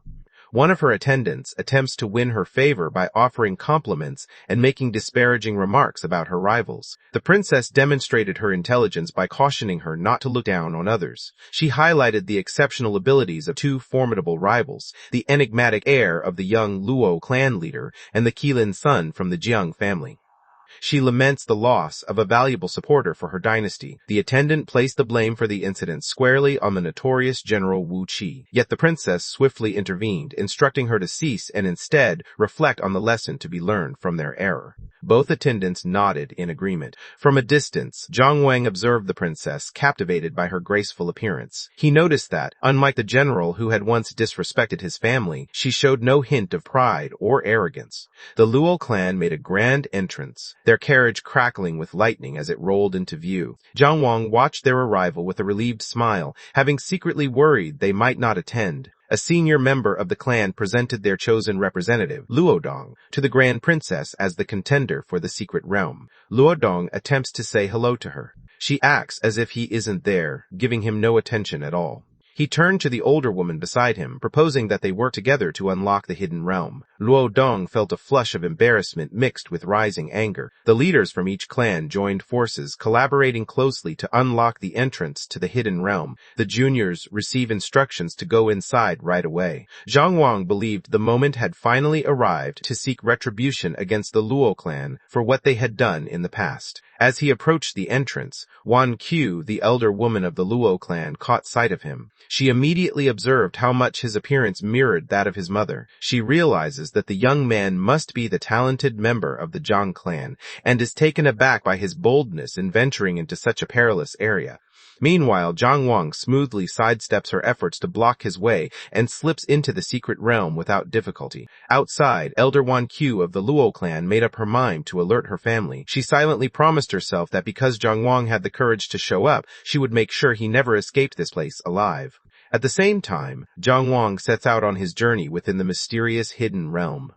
A: One of her attendants attempts to win her favor by offering compliments and making disparaging remarks about her rivals. The princess demonstrated her intelligence by cautioning her not to look down on others. She highlighted the exceptional abilities of two formidable rivals, the enigmatic heir of the young Luo clan leader and the Qilin son from the Jiang family. She laments the loss of a valuable supporter for her dynasty. The attendant placed the blame for the incident squarely on the notorious General Wu Qi. Yet the princess swiftly intervened, instructing her to cease and instead reflect on the lesson to be learned from their error. Both attendants nodded in agreement. From a distance, Zhang Wang observed the princess, captivated by her graceful appearance. He noticed that, unlike the general who had once disrespected his family, she showed no hint of pride or arrogance. The Luo clan made a grand entrance, their carriage crackling with lightning as it rolled into view. Zhang Wang watched their arrival with a relieved smile, having secretly worried they might not attend. A senior member of the clan presented their chosen representative, Luodong, to the Grand Princess as the contender for the secret realm. Luodong attempts to say hello to her. She acts as if he isn't there, giving him no attention at all. He turned to the older woman beside him, proposing that they work together to unlock the hidden realm. Luo Dong felt a flush of embarrassment mixed with rising anger. The leaders from each clan joined forces, collaborating closely to unlock the entrance to the hidden realm. The juniors receive instructions to go inside right away. Zhang Wang believed the moment had finally arrived to seek retribution against the Luo clan for what they had done in the past. As he approached the entrance, Wan Qiu, the elder woman of the Luo clan, caught sight of him. She immediately observed how much his appearance mirrored that of his mother. She realizes that the young man must be the talented member of the Zhang clan, and is taken aback by his boldness in venturing into such a perilous area. Meanwhile, Zhang Wang smoothly sidesteps her efforts to block his way and slips into the secret realm without difficulty. Outside, Elder Wan Qiu of the Luo clan made up her mind to alert her family. She silently promised herself that because Zhang Wang had the courage to show up, she would make sure he never escaped this place alive. At the same time, Zhang Wang sets out on his journey within the mysterious hidden realm.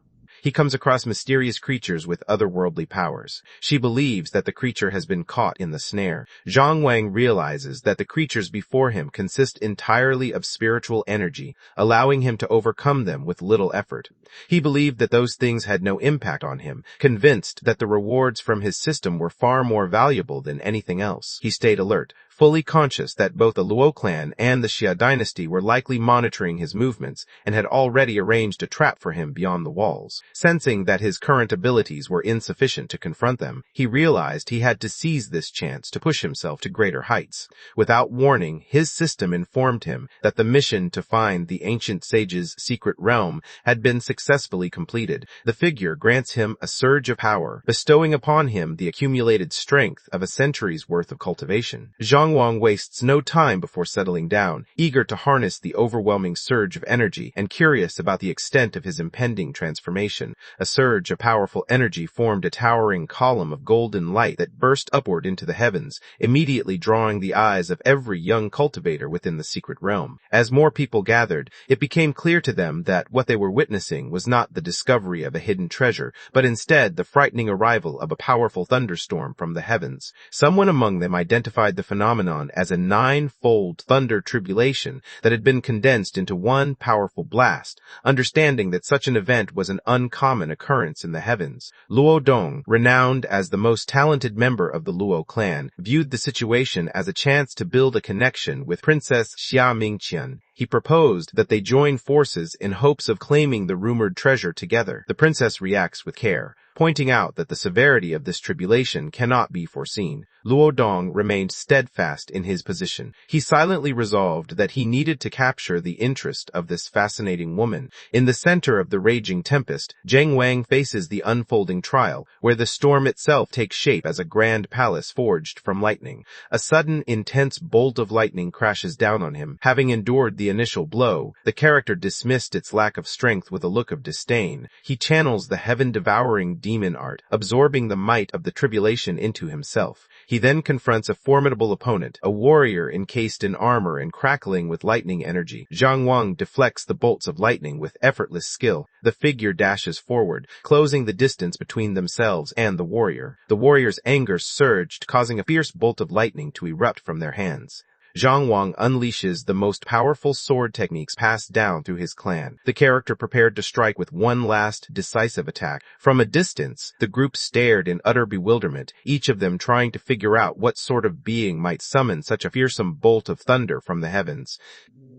A: he comes across mysterious creatures with otherworldly powers. She believes that the creature has been caught in the snare. Zhang Wang realizes that the creatures before him consist entirely of spiritual energy, allowing him to overcome them with little effort. He believed that those things had no impact on him, convinced that the rewards from his system were far more valuable than anything else. He stayed alert, fully conscious that both the Luo clan and the Xia dynasty were likely monitoring his movements and had already arranged a trap for him beyond the walls. Sensing that his current abilities were insufficient to confront them, he realized he had to seize this chance to push himself to greater heights. Without warning, his system informed him that the mission to find the ancient sage's secret realm had been successfully completed. The figure grants him a surge of power, bestowing upon him the accumulated strength of a century's worth of cultivation. Zhang Wang wastes no time before settling down, eager to harness the overwhelming surge of energy and curious about the extent of his impending transformation. A surge of powerful energy formed a towering column of golden light that burst upward into the heavens, immediately drawing the eyes of every young cultivator within the secret realm. As more people gathered, it became clear to them that what they were witnessing was not the discovery of a hidden treasure, but instead the frightening arrival of a powerful thunderstorm from the heavens. Someone among them identified the phenomenon as a 9-fold thunder tribulation that had been condensed into one powerful blast, understanding that such an event was an uncommon occurrence in the heavens. Luo Dong, renowned as the most talented member of the Luo clan, viewed the situation as a chance to build a connection with Princess Xia Mingqian. He proposed that they join forces in hopes of claiming the rumored treasure together. The princess reacts with care, pointing out that the severity of this tribulation cannot be foreseen. Luo Dong remained steadfast in his position. He silently resolved that he needed to capture the interest of this fascinating woman. In the center of the raging tempest, Zhang Wang faces the unfolding trial, where the storm itself takes shape as a grand palace forged from lightning. A sudden, intense bolt of lightning crashes down on him. Having endured the initial blow, the character dismissed its lack of strength with a look of disdain. He channels the heaven-devouring demon art, absorbing the might of the tribulation into himself. He then confronts a formidable opponent, a warrior encased in armor and crackling with lightning energy. Zhang Wang deflects the bolts of lightning with effortless skill. The figure dashes forward, closing the distance between themselves and the warrior. The warrior's anger surged, causing a fierce bolt of lightning to erupt from their hands. Zhang Wang unleashes the most powerful sword techniques passed down through his clan. The character prepared to strike with one last, decisive attack. From a distance, the group stared in utter bewilderment, each of them trying to figure out what sort of being might summon such a fearsome bolt of thunder from the heavens.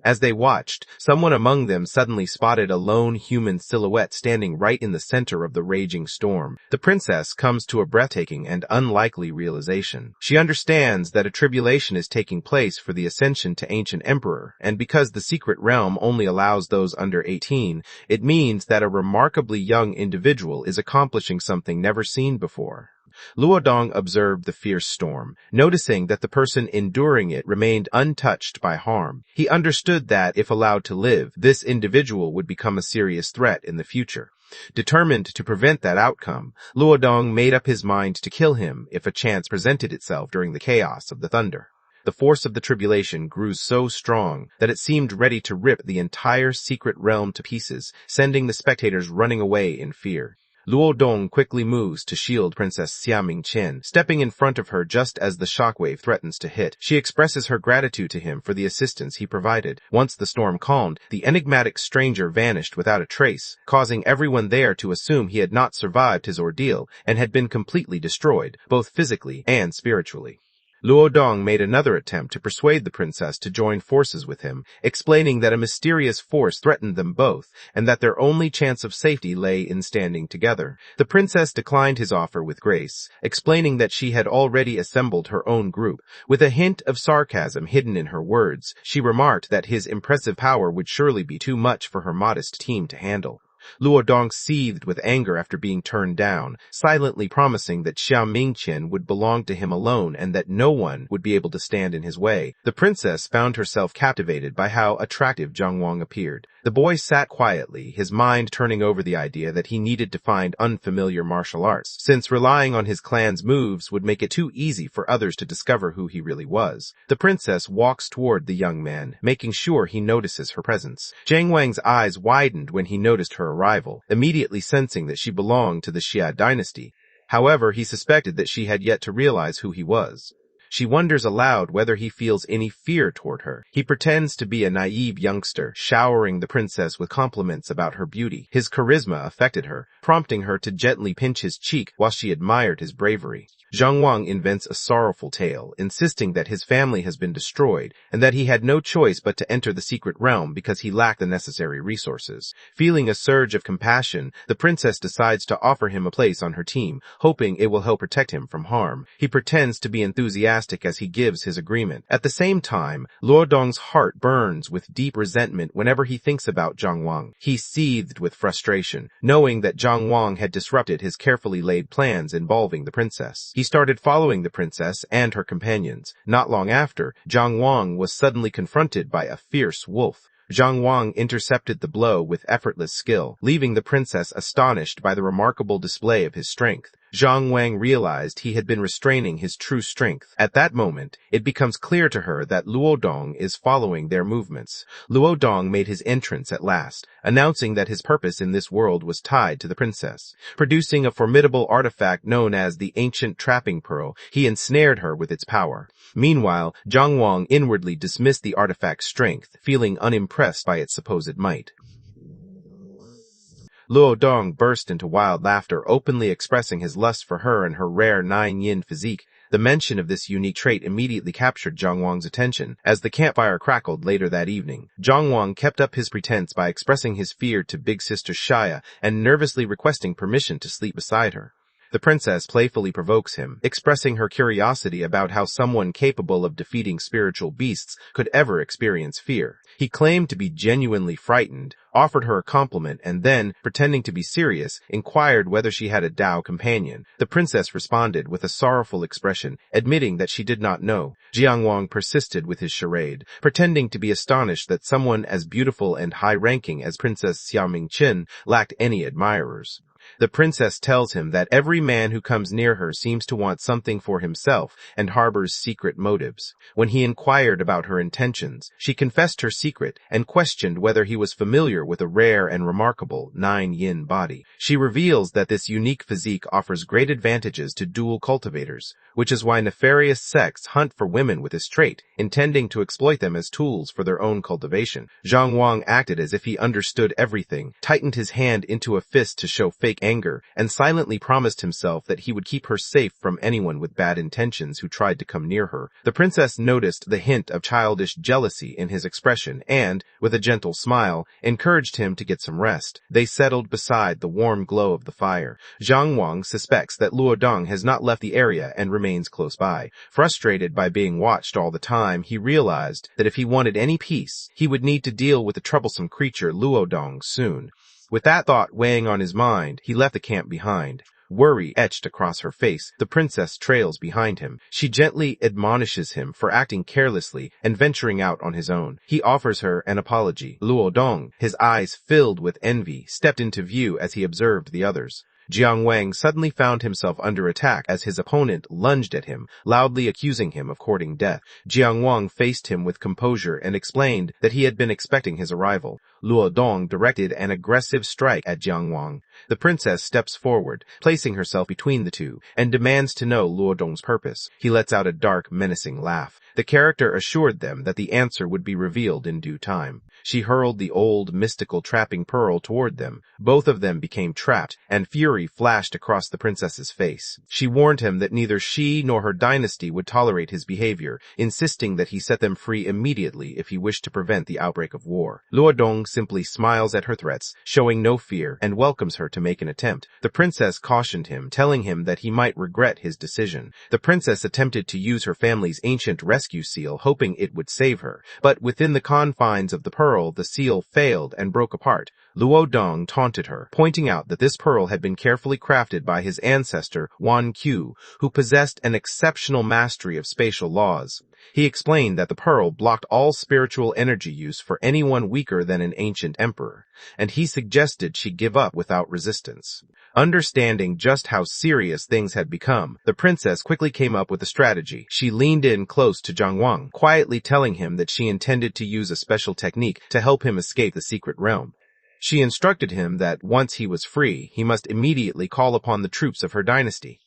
A: As they watched, someone among them suddenly spotted a lone human silhouette standing right in the center of the raging storm. The princess comes to a breathtaking and unlikely realization. She understands that a tribulation is taking place for the ascension to ancient emperor, and because the secret realm only allows those under 18, it means that a remarkably young individual is accomplishing something never seen before. Luo Dong observed the fierce storm, noticing that the person enduring it remained untouched by harm. He understood that, if allowed to live, this individual would become a serious threat in the future. Determined to prevent that outcome, Luo Dong made up his mind to kill him if a chance presented itself during the chaos of the thunder. The force of the tribulation grew so strong that it seemed ready to rip the entire secret realm to pieces, sending the spectators running away in fear. Luo Dong quickly moves to shield Princess Xia Mingqian, stepping in front of her just as the shockwave threatens to hit. She expresses her gratitude to him for the assistance he provided. Once the storm calmed, the enigmatic stranger vanished without a trace, causing everyone there to assume he had not survived his ordeal and had been completely destroyed, both physically and spiritually. Luo Dong made another attempt to persuade the princess to join forces with him, explaining that a mysterious force threatened them both, and that their only chance of safety lay in standing together. The princess declined his offer with grace, explaining that she had already assembled her own group. With a hint of sarcasm hidden in her words, she remarked that his impressive power would surely be too much for her modest team to handle. Luo Dong seethed with anger after being turned down, silently promising that Xia Mingqian would belong to him alone and that no one would be able to stand in his way. The princess found herself captivated by how attractive Zhang Wang appeared. The boy sat quietly, his mind turning over the idea that he needed to find unfamiliar martial arts, since relying on his clan's moves would make it too easy for others to discover who he really was. The princess walks toward the young man, making sure he notices her presence. Zhang Wang's eyes widened when he noticed her her arrival, immediately sensing that she belonged to the Xia dynasty. However, he suspected that she had yet to realize who he was. She wonders aloud whether he feels any fear toward her. He pretends to be a naive youngster, showering the princess with compliments about her beauty. His charisma affected her, prompting her to gently pinch his cheek while she admired his bravery. Zhang Wang invents a sorrowful tale, insisting that his family has been destroyed and that he had no choice but to enter the secret realm because he lacked the necessary resources. Feeling a surge of compassion, the princess decides to offer him a place on her team, hoping it will help protect him from harm. He pretends to be enthusiastic as he gives his agreement. At the same time, Luo Dong's heart burns with deep resentment whenever he thinks about Zhang Wang. He seethed with frustration, knowing that Zhang Wang had disrupted his carefully laid plans involving the princess. He started following the princess and her companions. Not long after, Zhang Wang was suddenly confronted by a fierce wolf. Zhang Wang intercepted the blow with effortless skill, leaving the princess astonished by the remarkable display of his strength. Zhang Wang realized he had been restraining his true strength. At that moment, it becomes clear to her that Luo Dong is following their movements. Luo Dong made his entrance at last, announcing that his purpose in this world was tied to the princess. Producing a formidable artifact known as the Ancient Trapping Pearl, he ensnared her with its power. Meanwhile, Zhang Wang inwardly dismissed the artifact's strength, feeling unimpressed by its supposed might. Luo Dong burst into wild laughter, openly expressing his lust for her and her rare 9-yin physique. The mention of this unique trait immediately captured Zhang Wang's attention. As the campfire crackled later that evening, Zhang Wang kept up his pretense by expressing his fear to big sister Xia and nervously requesting permission to sleep beside her. The princess playfully provokes him, expressing her curiosity about how someone capable of defeating spiritual beasts could ever experience fear. He claimed to be genuinely frightened, offered her a compliment, and then, pretending to be serious, inquired whether she had a Dao companion. The princess responded with a sorrowful expression, admitting that she did not know. Jiang Wang persisted with his charade, pretending to be astonished that someone as beautiful and high-ranking as Princess Xiaoming Qin lacked any admirers. The princess tells him that every man who comes near her seems to want something for himself and harbors secret motives. When he inquired about her intentions, she confessed her secret and questioned whether he was familiar with a rare and remarkable 9-yin body. She reveals that this unique physique offers great advantages to dual cultivators, which is why nefarious sects hunt for women with this trait, intending to exploit them as tools for their own cultivation. Zhang Wang acted as if he understood everything, tightened his hand into a fist to show fake anger, and silently promised himself that he would keep her safe from anyone with bad intentions who tried to come near her. The princess noticed the hint of childish jealousy in his expression and, with a gentle smile, encouraged him to get some rest. They settled beside the warm glow of the fire. Zhang Wang suspects that Luo Dong has not left the area and remains close by. Frustrated by being watched all the time, he realized that if he wanted any peace, he would need to deal with the troublesome creature Luo Dong soon. With that thought weighing on his mind, he left the camp behind. Worry etched across her face. The princess trails behind him. She gently admonishes him for acting carelessly and venturing out on his own. He offers her an apology. Luo Dong, his eyes filled with envy, stepped into view as he observed the others. Jiang Wang suddenly found himself under attack as his opponent lunged at him, loudly accusing him of courting death. Jiang Wang faced him with composure and explained that he had been expecting his arrival. Luo Dong directed an aggressive strike at Jiang Wang. The princess steps forward, placing herself between the two, and demands to know Luo Dong's purpose. He lets out a dark, menacing laugh. The character assured them that the answer would be revealed in due time. She hurled the old, mystical trapping pearl toward them. Both of them became trapped, and fury flashed across the princess's face. She warned him that neither she nor her dynasty would tolerate his behavior, insisting that he set them free immediately if he wished to prevent the outbreak of war. Luo Dong simply smiles at her threats, showing no fear, and welcomes her to make an attempt. The princess cautioned him, telling him that he might regret his decision. The princess attempted to use her family's ancient rescue seal, hoping it would save her, but within the confines of the pearl, the seal failed and broke apart. Luo Dong taunted her, pointing out that this pearl had been carefully crafted by his ancestor, Wan Qiu, who possessed an exceptional mastery of spatial laws. He explained that the pearl blocked all spiritual energy use for anyone weaker than an ancient emperor, and he suggested she give up without resistance. Understanding just how serious things had become, the princess quickly came up with a strategy. She leaned in close to Zhang Wang, quietly telling him that she intended to use a special technique to help him escape the secret realm. She instructed him that once he was free, he must immediately call upon the troops of her dynasty.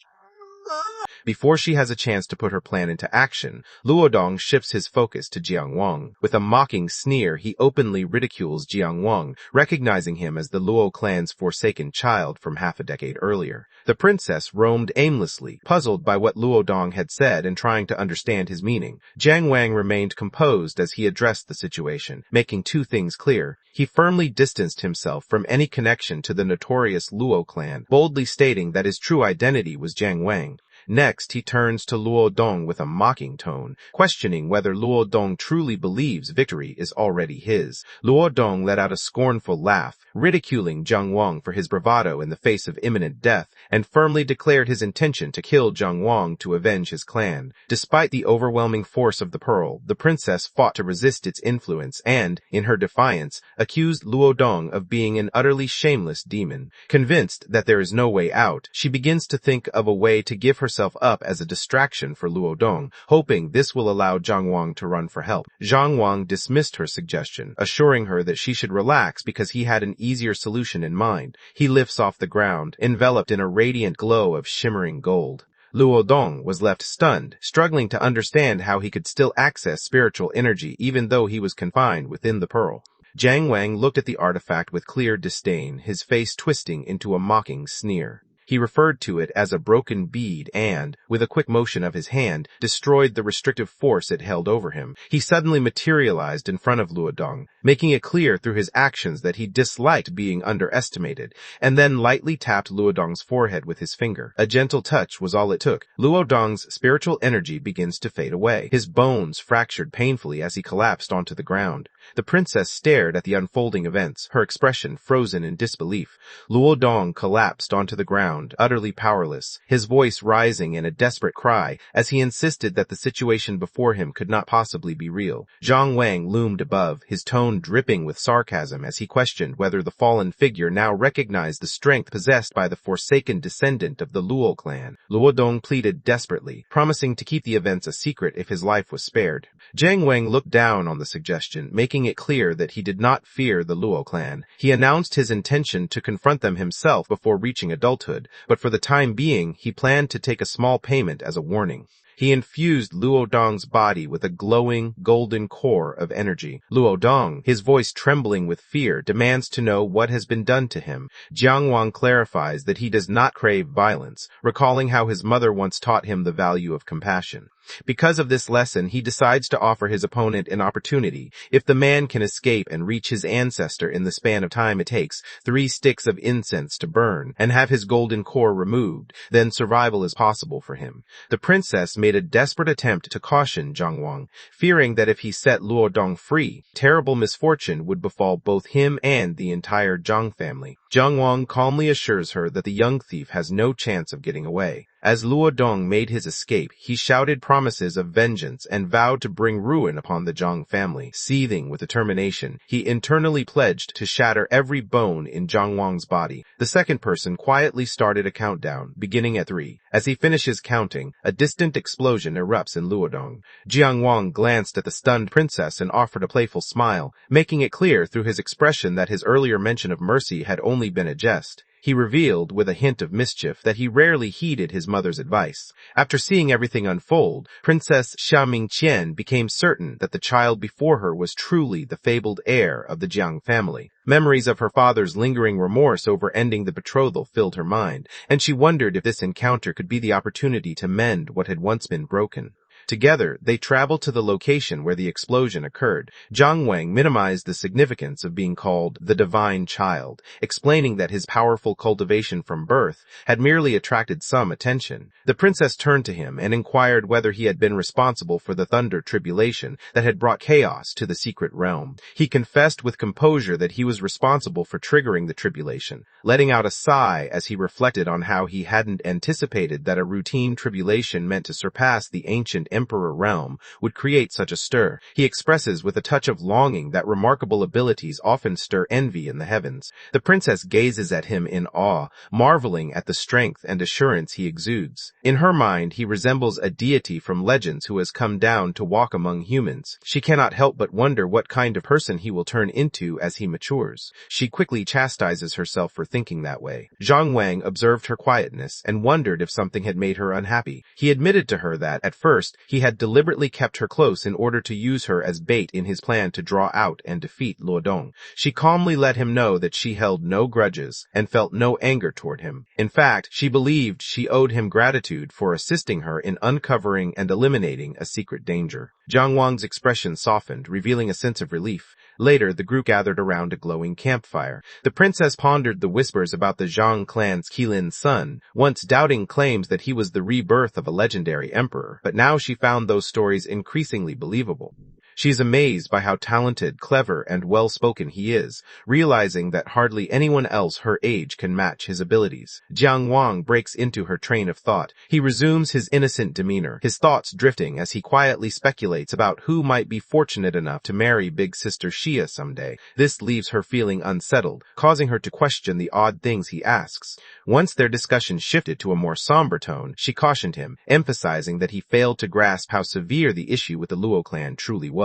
A: Before she has a chance to put her plan into action, Luodong shifts his focus to Jiang Wang. With a mocking sneer, he openly ridicules Jiang Wang, recognizing him as the Luo clan's forsaken child from half a decade earlier. The princess roamed aimlessly, puzzled by what Luodong had said and trying to understand his meaning. Jiang Wang remained composed as he addressed the situation, making two things clear. He firmly distanced himself from any connection to the notorious Luo clan, boldly stating that his true identity was Jiang Wang. Next, he turns to Luo Dong with a mocking tone, questioning whether Luo Dong truly believes victory is already his. Luo Dong let out a scornful laugh, ridiculing Jiang Wang for his bravado in the face of imminent death, and firmly declared his intention to kill Jiang Wang to avenge his clan. Despite the overwhelming force of the pearl, the princess fought to resist its influence and, in her defiance, accused Luo Dong of being an utterly shameless demon. Convinced that there is no way out, she begins to think of a way to give herself up as a distraction for Luo Dong, hoping this will allow Jiang Wang to run for help. Jiang Wang dismissed her suggestion, assuring her that she should relax because he had an easier solution in mind. He lifts off the ground, enveloped in a radiant glow of shimmering gold. Luo Dong was left stunned, struggling to understand how he could still access spiritual energy even though he was confined within the pearl. Jiang Wang looked at the artifact with clear disdain, his face twisting into a mocking sneer. He referred to it as a broken bead and, with a quick motion of his hand, destroyed the restrictive force it held over him. He suddenly materialized in front of Luodong, making it clear through his actions that he disliked being underestimated, and then lightly tapped Luodong's forehead with his finger. A gentle touch was all it took. Luodong's spiritual energy begins to fade away. His bones fractured painfully as he collapsed onto the ground. The princess stared at the unfolding events, her expression frozen in disbelief. Luodong collapsed onto the ground, utterly powerless, his voice rising in a desperate cry as he insisted that the situation before him could not possibly be real. Jiang Wang loomed above, his tone dripping with sarcasm as he questioned whether the fallen figure now recognized the strength possessed by the forsaken descendant of the Luo clan. Luodong pleaded desperately, promising to keep the events a secret if his life was spared. Jiang Wang looked down on the suggestion, making it clear that he did not fear the Luo clan. He announced his intention to confront them himself before reaching adulthood, but for the time being, he planned to take a small payment as a warning. He infused Luo Dong's body with a glowing, golden core of energy. Luo Dong, his voice trembling with fear, demands to know what has been done to him. Jiang Wang clarifies that he does not crave violence, recalling how his mother once taught him the value of compassion. Because of this lesson, he decides to offer his opponent an opportunity. If the man can escape and reach his ancestor in the span of time it takes 3 sticks of incense to burn and have his golden core removed, then survival is possible for him. The princess made a desperate attempt to caution Jiang Wang, fearing that if he set Luo Dong free, terrible misfortune would befall both him and the entire Zhang family. Jiang Wang calmly assures her that the young thief has no chance of getting away. As Luo Dong made his escape, he shouted promises of vengeance and vowed to bring ruin upon the Zhang family. Seething with determination, he internally pledged to shatter every bone in Jiang Wang's body. The second person quietly started a countdown, beginning at 3. As he finishes counting, a distant explosion erupts in Luodong. Jiang Wang glanced at the stunned princess and offered a playful smile, making it clear through his expression that his earlier mention of mercy had only been a jest. He revealed, with a hint of mischief, that he rarely heeded his mother's advice. After seeing everything unfold, Princess Xia Mingqian became certain that the child before her was truly the fabled heir of the Jiang family. Memories of her father's lingering remorse over ending the betrothal filled her mind, and she wondered if this encounter could be the opportunity to mend what had once been broken. Together, they traveled to the location where the explosion occurred. Jiang Wang minimized the significance of being called the Divine Child, explaining that his powerful cultivation from birth had merely attracted some attention. The princess turned to him and inquired whether he had been responsible for the thunder tribulation that had brought chaos to the secret realm. He confessed with composure that he was responsible for triggering the tribulation, letting out a sigh as he reflected on how he hadn't anticipated that a routine tribulation meant to surpass the ancient emperor realm would create such a stir. He expresses with a touch of longing that remarkable abilities often stir envy in the heavens. The princess gazes at him in awe, marveling at the strength and assurance he exudes. In her mind, he resembles a deity from legends who has come down to walk among humans. She cannot help but wonder what kind of person he will turn into as he matures. She quickly chastises herself for thinking that way. Zhang Wang observed her quietness and wondered if something had made her unhappy. He admitted to her that, at first, he had deliberately kept her close in order to use her as bait in his plan to draw out and defeat Luo Dong. She calmly let him know that she held no grudges and felt no anger toward him. In fact, she believed she owed him gratitude for assisting her in uncovering and eliminating a secret danger. Zhang Wang's expression softened, revealing a sense of relief. Later, the group gathered around a glowing campfire. The princess pondered the whispers about the Zhang clan's Qilin son, once doubting claims that he was the rebirth of a legendary emperor, but now she found those stories increasingly believable. She is amazed by how talented, clever, and well-spoken he is, realizing that hardly anyone else her age can match his abilities. Jiang Wang breaks into her train of thought. He resumes his innocent demeanor, his thoughts drifting as he quietly speculates about who might be fortunate enough to marry big sister Xia someday. This leaves her feeling unsettled, causing her to question the odd things he asks. Once their discussion shifted to a more somber tone, she cautioned him, emphasizing that he failed to grasp how severe the issue with the Luo clan truly was.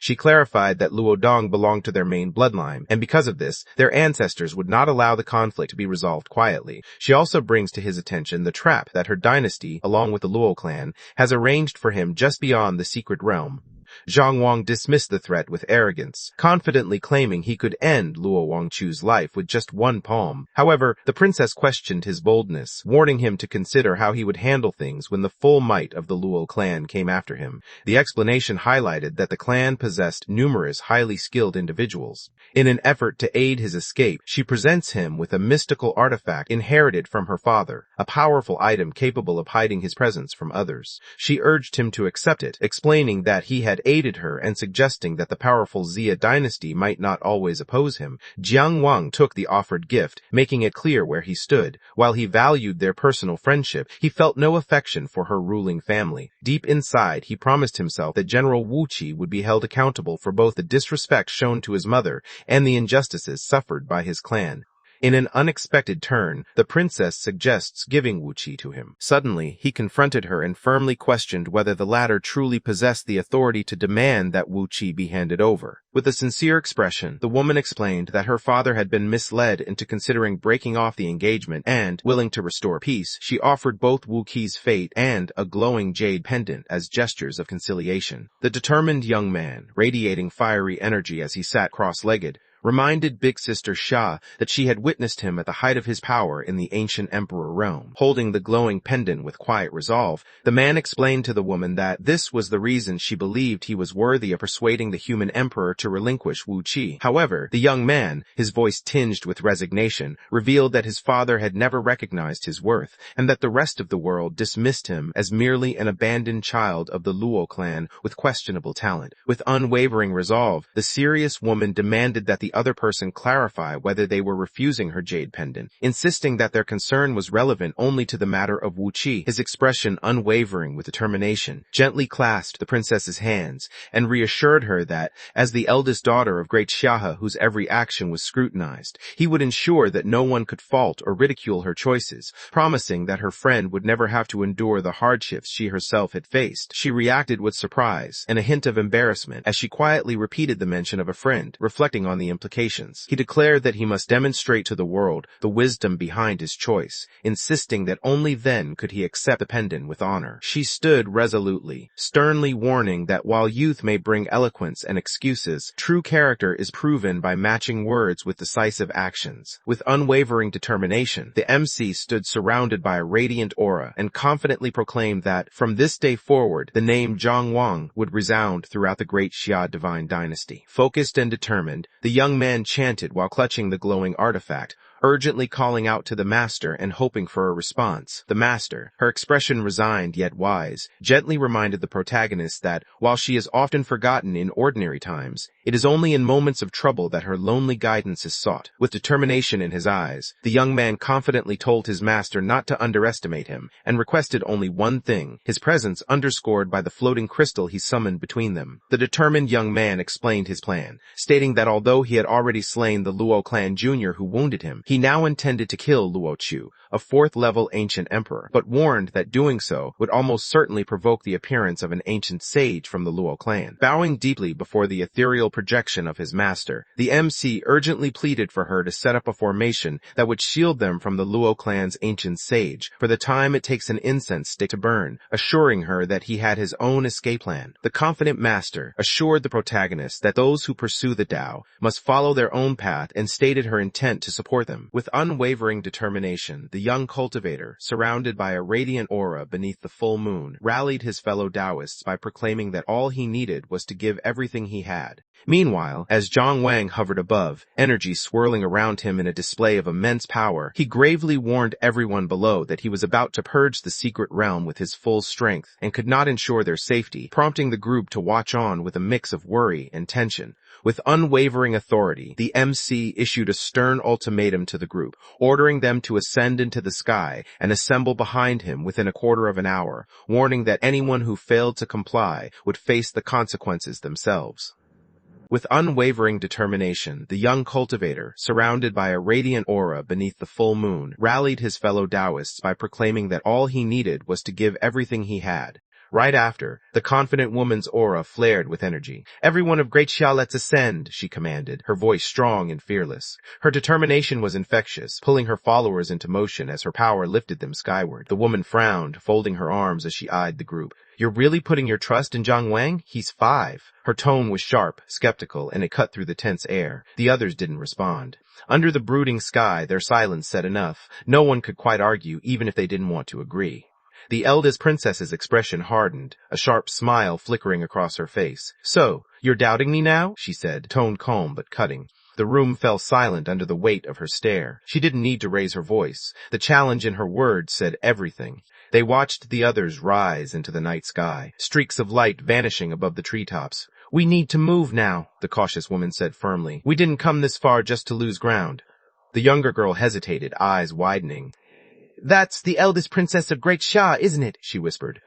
A: She clarified that Luo Dong belonged to their main bloodline, and because of this, their ancestors would not allow the conflict to be resolved quietly. She also brings to his attention the trap that her dynasty, along with the Luo clan, has arranged for him just beyond the secret realm. Zhang Wang dismissed the threat with arrogance, confidently claiming he could end Luo Wangchu's life with just one palm. However, the princess questioned his boldness, warning him to consider how he would handle things when the full might of the Luo clan came after him. The explanation highlighted that the clan possessed numerous highly skilled individuals. In an effort to aid his escape, she presents him with a mystical artifact inherited from her father, a powerful item capable of hiding his presence from others. She urged him to accept it, explaining that he had aided her and suggesting that the powerful Xia dynasty might not always oppose him. Jiang Wang took the offered gift, making it clear where he stood. While he valued their personal friendship, he felt no affection for her ruling family. Deep inside, he promised himself that General Wu Qi would be held accountable for both the disrespect shown to his mother and the injustices suffered by his clan. In an unexpected turn, the princess suggests giving Wu Qi to him. Suddenly, he confronted her and firmly questioned whether the latter truly possessed the authority to demand that Wu Qi be handed over. With a sincere expression, the woman explained that her father had been misled into considering breaking off the engagement and, willing to restore peace, she offered both Wu Qi's fate and a glowing jade pendant as gestures of conciliation. The determined young man, radiating fiery energy as he sat cross-legged, reminded big sister Xia that she had witnessed him at the height of his power in the ancient emperor realm. Holding the glowing pendant with quiet resolve, the man explained to the woman that this was the reason she believed he was worthy of persuading the human emperor to relinquish Wu Qi. However, the young man, his voice tinged with resignation, revealed that his father had never recognized his worth, and that the rest of the world dismissed him as merely an abandoned child of the Luo clan with questionable talent. With unwavering resolve, the serious woman demanded that the other person clarify whether they were refusing her jade pendant, insisting that their concern was relevant only to the matter of Wu Qi. His expression, unwavering with determination, gently clasped the princess's hands and reassured her that, as the eldest daughter of great Xia whose every action was scrutinized, he would ensure that no one could fault or ridicule her choices, promising that her friend would never have to endure the hardships she herself had faced. She reacted with surprise and a hint of embarrassment as she quietly repeated the mention of a friend, reflecting on the implications. He declared that he must demonstrate to the world the wisdom behind his choice, insisting that only then could he accept the pendant with honor. She stood resolutely, sternly warning that while youth may bring eloquence and excuses, true character is proven by matching words with decisive actions. With unwavering determination, the MC stood surrounded by a radiant aura and confidently proclaimed that, from this day forward, the name Zhang Wang would resound throughout the great Xia divine dynasty. Focused and determined, the young man chanted while clutching the glowing artifact, urgently calling out to the master and hoping for a response. The master, her expression resigned yet wise, gently reminded the protagonist that, while she is often forgotten in ordinary times, it is only in moments of trouble that her lonely guidance is sought. With determination in his eyes, the young man confidently told his master not to underestimate him, and requested only one thing, his presence underscored by the floating crystal he summoned between them. The determined young man explained his plan, stating that although he had already slain the Luo clan junior who wounded him, he now intended to kill Luo Chu, a fourth-level ancient emperor, but warned that doing so would almost certainly provoke the appearance of an ancient sage from the Luo clan. Bowing deeply before the ethereal projection of his master, the MC urgently pleaded for her to set up a formation that would shield them from the Luo clan's ancient sage for the time it takes an incense stick to burn, assuring her that he had his own escape plan. The confident master assured the protagonist that those who pursue the Tao must follow their own path and stated her intent to support them. With unwavering determination, the young cultivator, surrounded by a radiant aura beneath the full moon, rallied his fellow Taoists by proclaiming that all he needed was to give everything he had. Meanwhile, as Zhang Wang hovered above, energy swirling around him in a display of immense power, he gravely warned everyone below that he was about to purge the secret realm with his full strength and could not ensure their safety, prompting the group to watch on with a mix of worry and tension. With unwavering authority, the MC issued a stern ultimatum to the group, ordering them to ascend into the sky and assemble behind him within a quarter of an hour, warning that anyone who failed to comply would face the consequences themselves. With unwavering determination, the young cultivator, surrounded by a radiant aura beneath the full moon, rallied his fellow Taoists by proclaiming that all he needed was to give everything he had. Right after, the confident woman's aura flared with energy. "Everyone of Great Xia, let's ascend," she commanded, her voice strong and fearless. Her determination was infectious, pulling her followers into motion as her power lifted them skyward. The woman frowned, folding her arms as she eyed the group. "You're really putting your trust in Zhang Wang? He's 5. Her tone was sharp, skeptical, and it cut through the tense air. The others didn't respond. Under the brooding sky, their silence said enough. No one could quite argue, even if they didn't want to agree. The eldest princess's expression hardened, a sharp smile flickering across her face. "So, you're doubting me now?" she said, tone calm but cutting. The room fell silent under the weight of her stare. She didn't need to raise her voice. The challenge in her words said everything. They watched the others rise into the night sky, streaks of light vanishing above the treetops. "We need to move now," the cautious woman said firmly. "We didn't come this far just to lose ground." The younger girl hesitated, eyes widening. "That's the eldest princess of Great Xia, isn't it?" she whispered.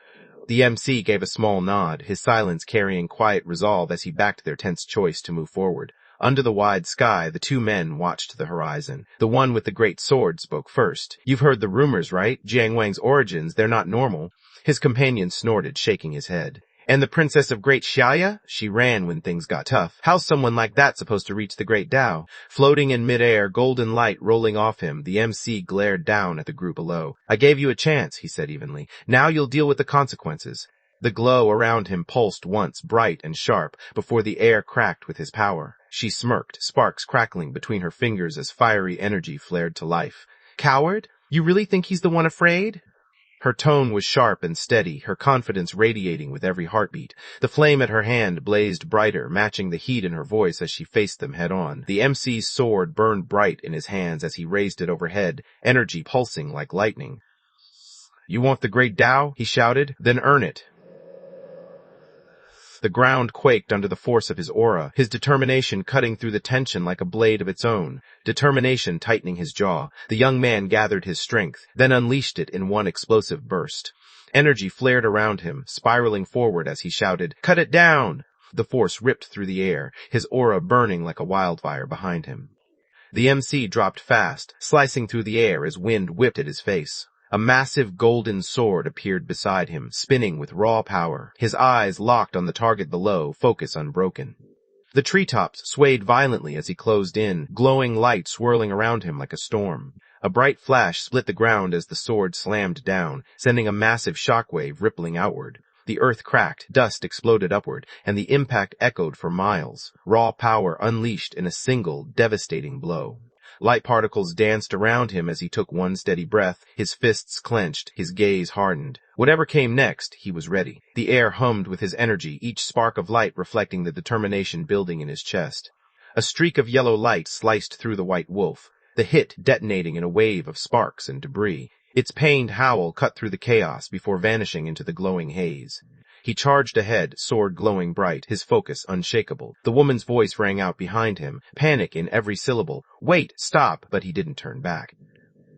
A: The MC gave a small nod, his silence carrying quiet resolve as he backed their tense choice to move forward. Under the wide sky, the two men watched the horizon. The one with the great sword spoke first. "You've heard the rumors, right? Jiang Wang's origins, they're not normal." His companion snorted, shaking his head. "And the princess of Great Xia? She ran when things got tough. How's someone like that supposed to reach the Great Tao?" Floating in midair, golden light rolling off him, the MC glared down at the group below. "I gave you a chance," he said evenly. "Now you'll deal with the consequences." The glow around him pulsed once, bright and sharp, before the air cracked with his power. She smirked, sparks crackling between her fingers as fiery energy flared to life. "Coward? You really think he's the one afraid?" Her tone was sharp and steady, her confidence radiating with every heartbeat. The flame at her hand blazed brighter, matching the heat in her voice as she faced them head-on. The MC's sword burned bright in his hands as he raised it overhead, energy pulsing like lightning. "You want the Great Tao?" he shouted. "Then earn it." The ground quaked under the force of his aura, his determination cutting through the tension like a blade of its own. Determination tightening his jaw, the young man gathered his strength, then unleashed it in one explosive burst. Energy flared around him, spiraling forward as he shouted, "Cut it down!" The force ripped through the air, his aura burning like a wildfire behind him. The MC dropped fast, slicing through the air as wind whipped at his face. A massive golden sword appeared beside him, spinning with raw power, his eyes locked on the target below, focus unbroken. The treetops swayed violently as he closed in, glowing light swirling around him like a storm. A bright flash split the ground as the sword slammed down, sending a massive shockwave rippling outward. The earth cracked, dust exploded upward, and the impact echoed for miles, raw power unleashed in a single, devastating blow. Light particles danced around him as he took one steady breath, his fists clenched, his gaze hardened. Whatever came next, he was ready. The air hummed with his energy, each spark of light reflecting the determination building in his chest. A streak of yellow light sliced through the white wolf, the hit detonating in a wave of sparks and debris. Its pained howl cut through the chaos before vanishing into the glowing haze. He charged ahead, sword glowing bright, his focus unshakable. The woman's voice rang out behind him, panic in every syllable. "Wait, stop!" But he didn't turn back.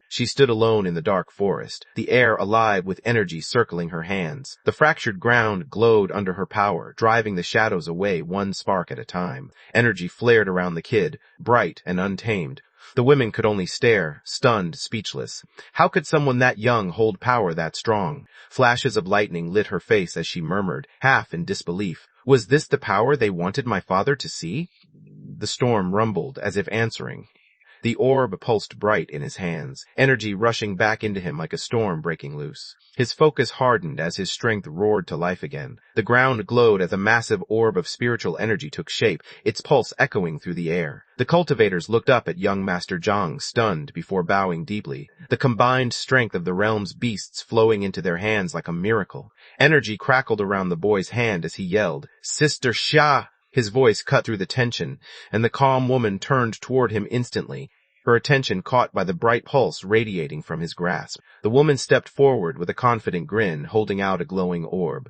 A: She stood alone in the dark forest, the air alive with energy circling her hands. The fractured ground glowed under her power, driving the shadows away one spark at a time. Energy flared around the kid, bright and untamed. The women could only stare, stunned, speechless. How could someone that young hold power that strong? Flashes of lightning lit her face as she murmured, half in disbelief. Was this the power they wanted my father to see? The storm rumbled, as if answering. The orb pulsed bright in his hands, energy rushing back into him like a storm breaking loose. His focus hardened as his strength roared to life again. The ground glowed as a massive orb of spiritual energy took shape, its pulse echoing through the air. The cultivators looked up at young Master Zhang, stunned before bowing deeply, the combined strength of the realm's beasts flowing into their hands like a miracle. Energy crackled around the boy's hand as he yelled, "Sister Xia!" His voice cut through the tension, and the calm woman turned toward him instantly, her attention caught by the bright pulse radiating from his grasp. The woman stepped forward with a confident grin, holding out a glowing orb.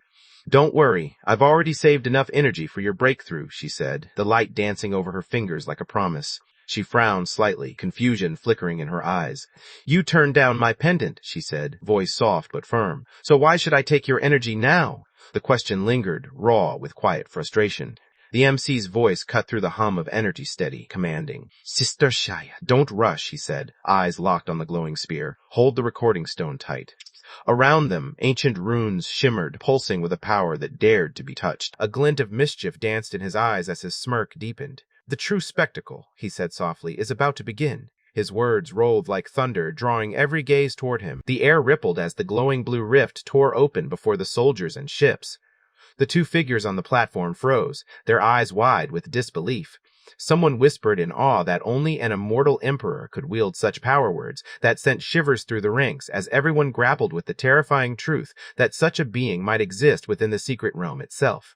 A: "Don't worry, I've already saved enough energy for your breakthrough," she said, the light dancing over her fingers like a promise. She frowned slightly, confusion flickering in her eyes. "You turned down my pendant," she said, voice soft but firm. "So why should I take your energy now?" The question lingered, raw with quiet frustration. The MC's voice cut through the hum of energy, steady, commanding. "Sister Shaya, don't rush," he said, eyes locked on the glowing spear. "Hold the recording stone tight." Around them, ancient runes shimmered, pulsing with a power that dared to be touched. A glint of mischief danced in his eyes as his smirk deepened. "The true spectacle," he said softly, "is about to begin." His words rolled like thunder, drawing every gaze toward him. The air rippled as the glowing blue rift tore open before the soldiers and ships. The two figures on the platform froze, their eyes wide with disbelief. Someone whispered in awe that only an immortal emperor could wield such power, words that sent shivers through the ranks as everyone grappled with the terrifying truth that such a being might exist within the secret realm itself.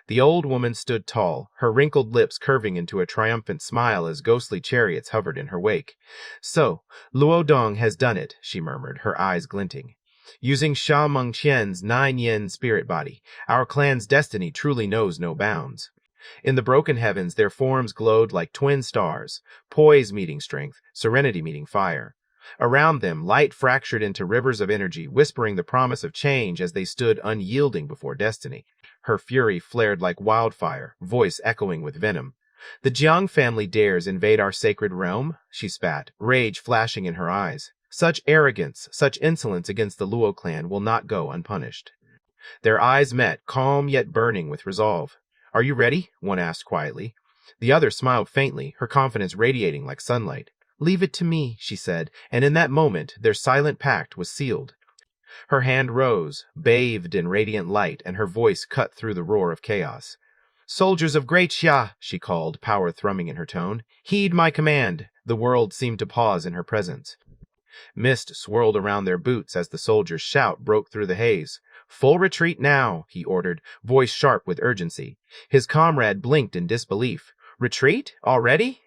A: The old woman stood tall, her wrinkled lips curving into a triumphant smile as ghostly chariots hovered in her wake. "So, Luo Dong has done it," she murmured, her eyes glinting. "Using Sha Meng Qian's 9-yen spirit body, our clan's destiny truly knows no bounds." In the broken heavens, their forms glowed like twin stars, poise meeting strength, serenity meeting fire. Around them, light fractured into rivers of energy, whispering the promise of change as they stood unyielding before destiny. Her fury flared like wildfire, voice echoing with venom. "The Jiang family dares invade our sacred realm?" she spat, rage flashing in her eyes. "Such arrogance, such insolence against the Luo clan will not go unpunished." Their eyes met, calm yet burning with resolve. "Are you ready?" one asked quietly. The other smiled faintly, her confidence radiating like sunlight. "Leave it to me," she said, and in that moment their silent pact was sealed. Her hand rose, bathed in radiant light, and her voice cut through the roar of chaos. "Soldiers of Great Xia," she called, power thrumming in her tone, "heed my command." The world seemed to pause in her presence. Mist swirled around their boots as the soldier's shout broke through the haze. "Full retreat now," he ordered, voice sharp with urgency. His comrade blinked in disbelief. "Retreat? Already?"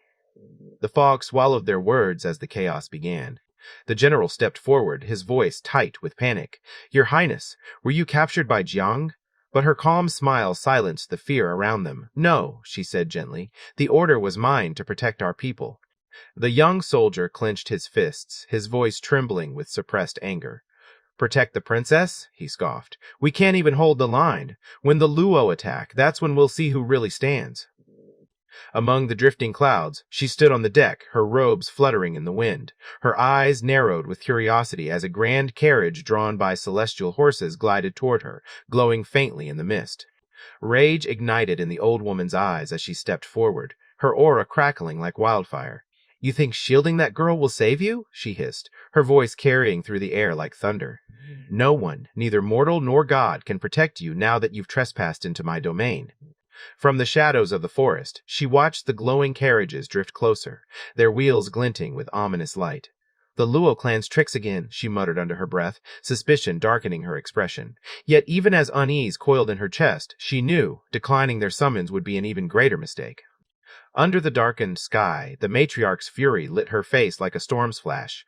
A: The fog swallowed their words as the chaos began. The general stepped forward, his voice tight with panic. "Your Highness, were you captured by Jiang?" But her calm smile silenced the fear around them. "No," she said gently. "The order was mine to protect our people." The young soldier clenched his fists, his voice trembling with suppressed anger. "Protect the princess?" he scoffed. "We can't even hold the line. When the Luo attack, that's when we'll see who really stands." Among the drifting clouds, she stood on the deck, her robes fluttering in the wind. Her eyes narrowed with curiosity as a grand carriage drawn by celestial horses glided toward her, glowing faintly in the mist. Rage ignited in the old woman's eyes as she stepped forward, her aura crackling like wildfire. "You think shielding that girl will save you?" she hissed, her voice carrying through the air like thunder. "No one, neither mortal nor god, can protect you now that you've trespassed into my domain." From the shadows of the forest, she watched the glowing carriages drift closer, their wheels glinting with ominous light. "The Luo clan's tricks again," she muttered under her breath, suspicion darkening her expression. Yet even as unease coiled in her chest, she knew declining their summons would be an even greater mistake. Under the darkened sky, the matriarch's fury lit her face like a storm's flash.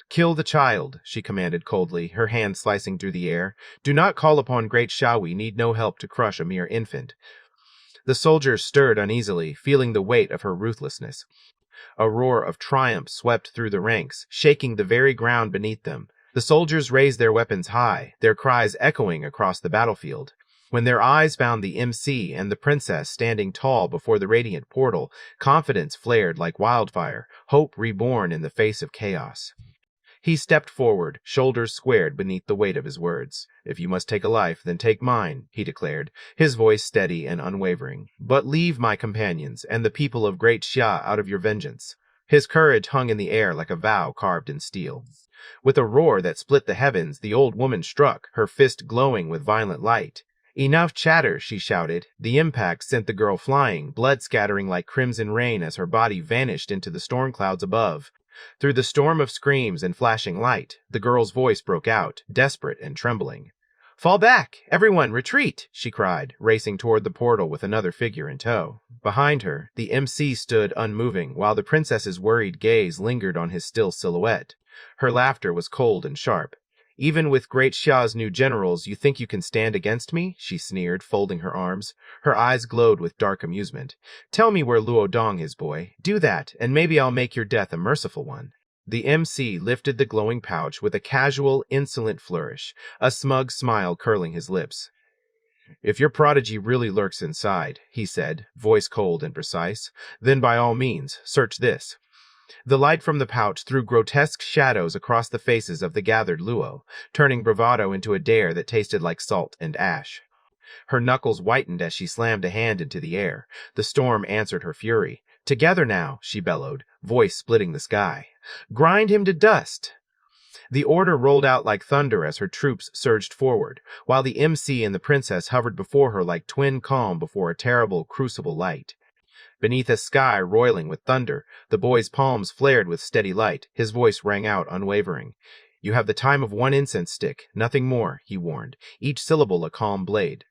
A: "Kill the child," she commanded coldly, her hand slicing through the air. "Do not call upon great Shawi, need no help to crush a mere infant." The soldiers stirred uneasily, feeling the weight of her ruthlessness. A roar of triumph swept through the ranks, shaking the very ground beneath them. The soldiers raised their weapons high, their cries echoing across the battlefield. When their eyes found the MC and the princess standing tall before the radiant portal, confidence flared like wildfire, hope reborn in the face of chaos. He stepped forward, shoulders squared beneath the weight of his words. "If you must take a life, then take mine," he declared, his voice steady and unwavering. "But leave my companions and the people of Great Xia out of your vengeance." His courage hung in the air like a vow carved in steel. With a roar that split the heavens, the old woman struck, her fist glowing with violent light. "Enough chatter," she shouted. The impact sent the girl flying, blood scattering like crimson rain as her body vanished into the storm clouds above. Through the storm of screams and flashing light, the girl's voice broke out, desperate and trembling. "Fall back! Everyone, retreat!" she cried, racing toward the portal with another figure in tow. Behind her, the MC stood unmoving, while the princess's worried gaze lingered on his still silhouette. Her laughter was cold and sharp. "Even with Great Xia's new generals, you think you can stand against me?" she sneered, folding her arms. Her eyes glowed with dark amusement. "Tell me where Luo Dong is, boy. Do that, and maybe I'll make your death a merciful one." The MC lifted the glowing pouch with a casual, insolent flourish, a smug smile curling his lips. "If your prodigy really lurks inside," he said, voice cold and precise, "then by all means, search this." The light from the pouch threw grotesque shadows across the faces of the gathered Luo, turning bravado into a dare that tasted like salt and ash. Her knuckles whitened as she slammed a hand into the air. The storm answered her fury. "Together now," she bellowed, voice splitting the sky. "Grind him to dust!" The order rolled out like thunder as her troops surged forward, while the MC and the princess hovered before her like twin calm before a terrible crucible light. Beneath a sky roiling with thunder, the boy's palms flared with steady light. His voice rang out unwavering. "You have the time of one incense stick, nothing more," he warned, each syllable a calm blade.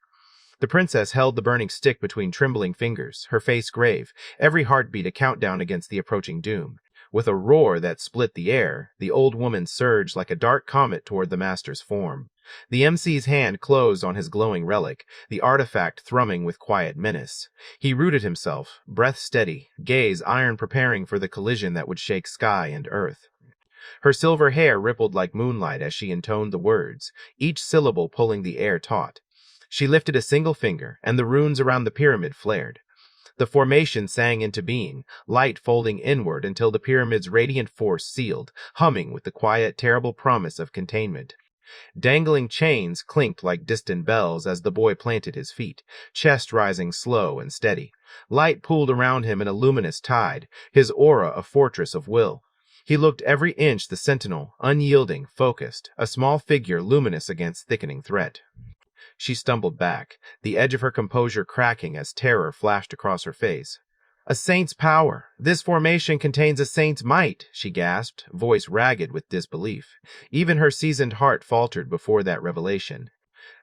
A: The princess held the burning stick between trembling fingers, her face grave, every heartbeat a countdown against the approaching doom. With a roar that split the air, the old woman surged like a dark comet toward the master's form. The MC's hand closed on his glowing relic, the artifact thrumming with quiet menace. He rooted himself, breath steady, gaze iron preparing for the collision that would shake sky and earth. Her silver hair rippled like moonlight as she intoned the words, each syllable pulling the air taut. She lifted a single finger, and the runes around the pyramid flared. The formation sang into being, light folding inward until the pyramid's radiant force sealed, humming with the quiet, terrible promise of containment. Dangling chains clinked like distant bells as the boy planted his feet, chest rising slow and steady. Light pooled around him in a luminous tide, his aura a fortress of will. He looked every inch the sentinel, unyielding, focused, a small figure luminous against thickening threat. She stumbled back, the edge of her composure cracking as terror flashed across her face. "A saint's power! This formation contains a saint's might!" she gasped, voice ragged with disbelief. Even her seasoned heart faltered before that revelation.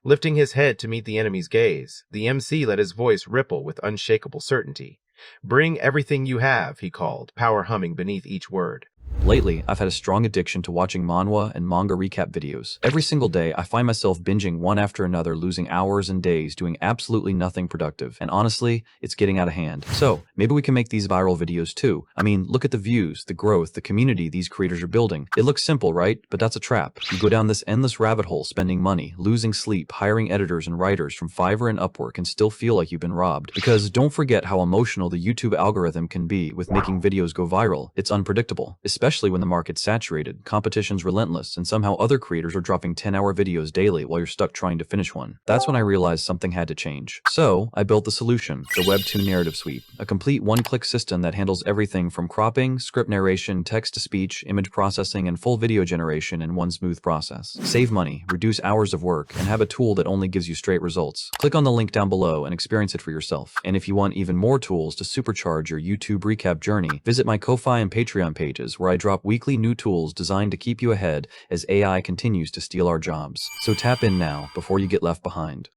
A: Lifting his head to meet the enemy's gaze, the MC let his voice ripple with unshakable certainty. "Bring everything you have," he called, power humming beneath each word.
B: Lately, I've had a strong addiction to watching manhwa and manga recap videos. Every single day, I find myself binging one after another, losing hours and days doing absolutely nothing productive. And honestly, it's getting out of hand. So, maybe we can make these viral videos too. I mean, look at the views, the growth, the community these creators are building. It looks simple, right? But that's a trap. You go down this endless rabbit hole, spending money, losing sleep, hiring editors and writers from Fiverr and Upwork, and still feel like you've been robbed. Because don't forget how emotional the YouTube algorithm can be with making videos go viral. It's unpredictable, especially when the market's saturated, competition's relentless, and somehow other creators are dropping 10-hour videos daily while you're stuck trying to finish one. That's when I realized something had to change. So, I built the solution, the Webtoon Narrative Suite, a complete one-click system that handles everything from cropping, script narration, text-to-speech, image processing, and full video generation in one smooth process. Save money, reduce hours of work, and have a tool that only gives you straight results. Click on the link down below and experience it for yourself. And if you want even more tools to supercharge your YouTube recap journey, visit my Ko-Fi and Patreon pages where I drop weekly new tools designed to keep you ahead as AI continues to steal our jobs. So tap in now before you get left behind.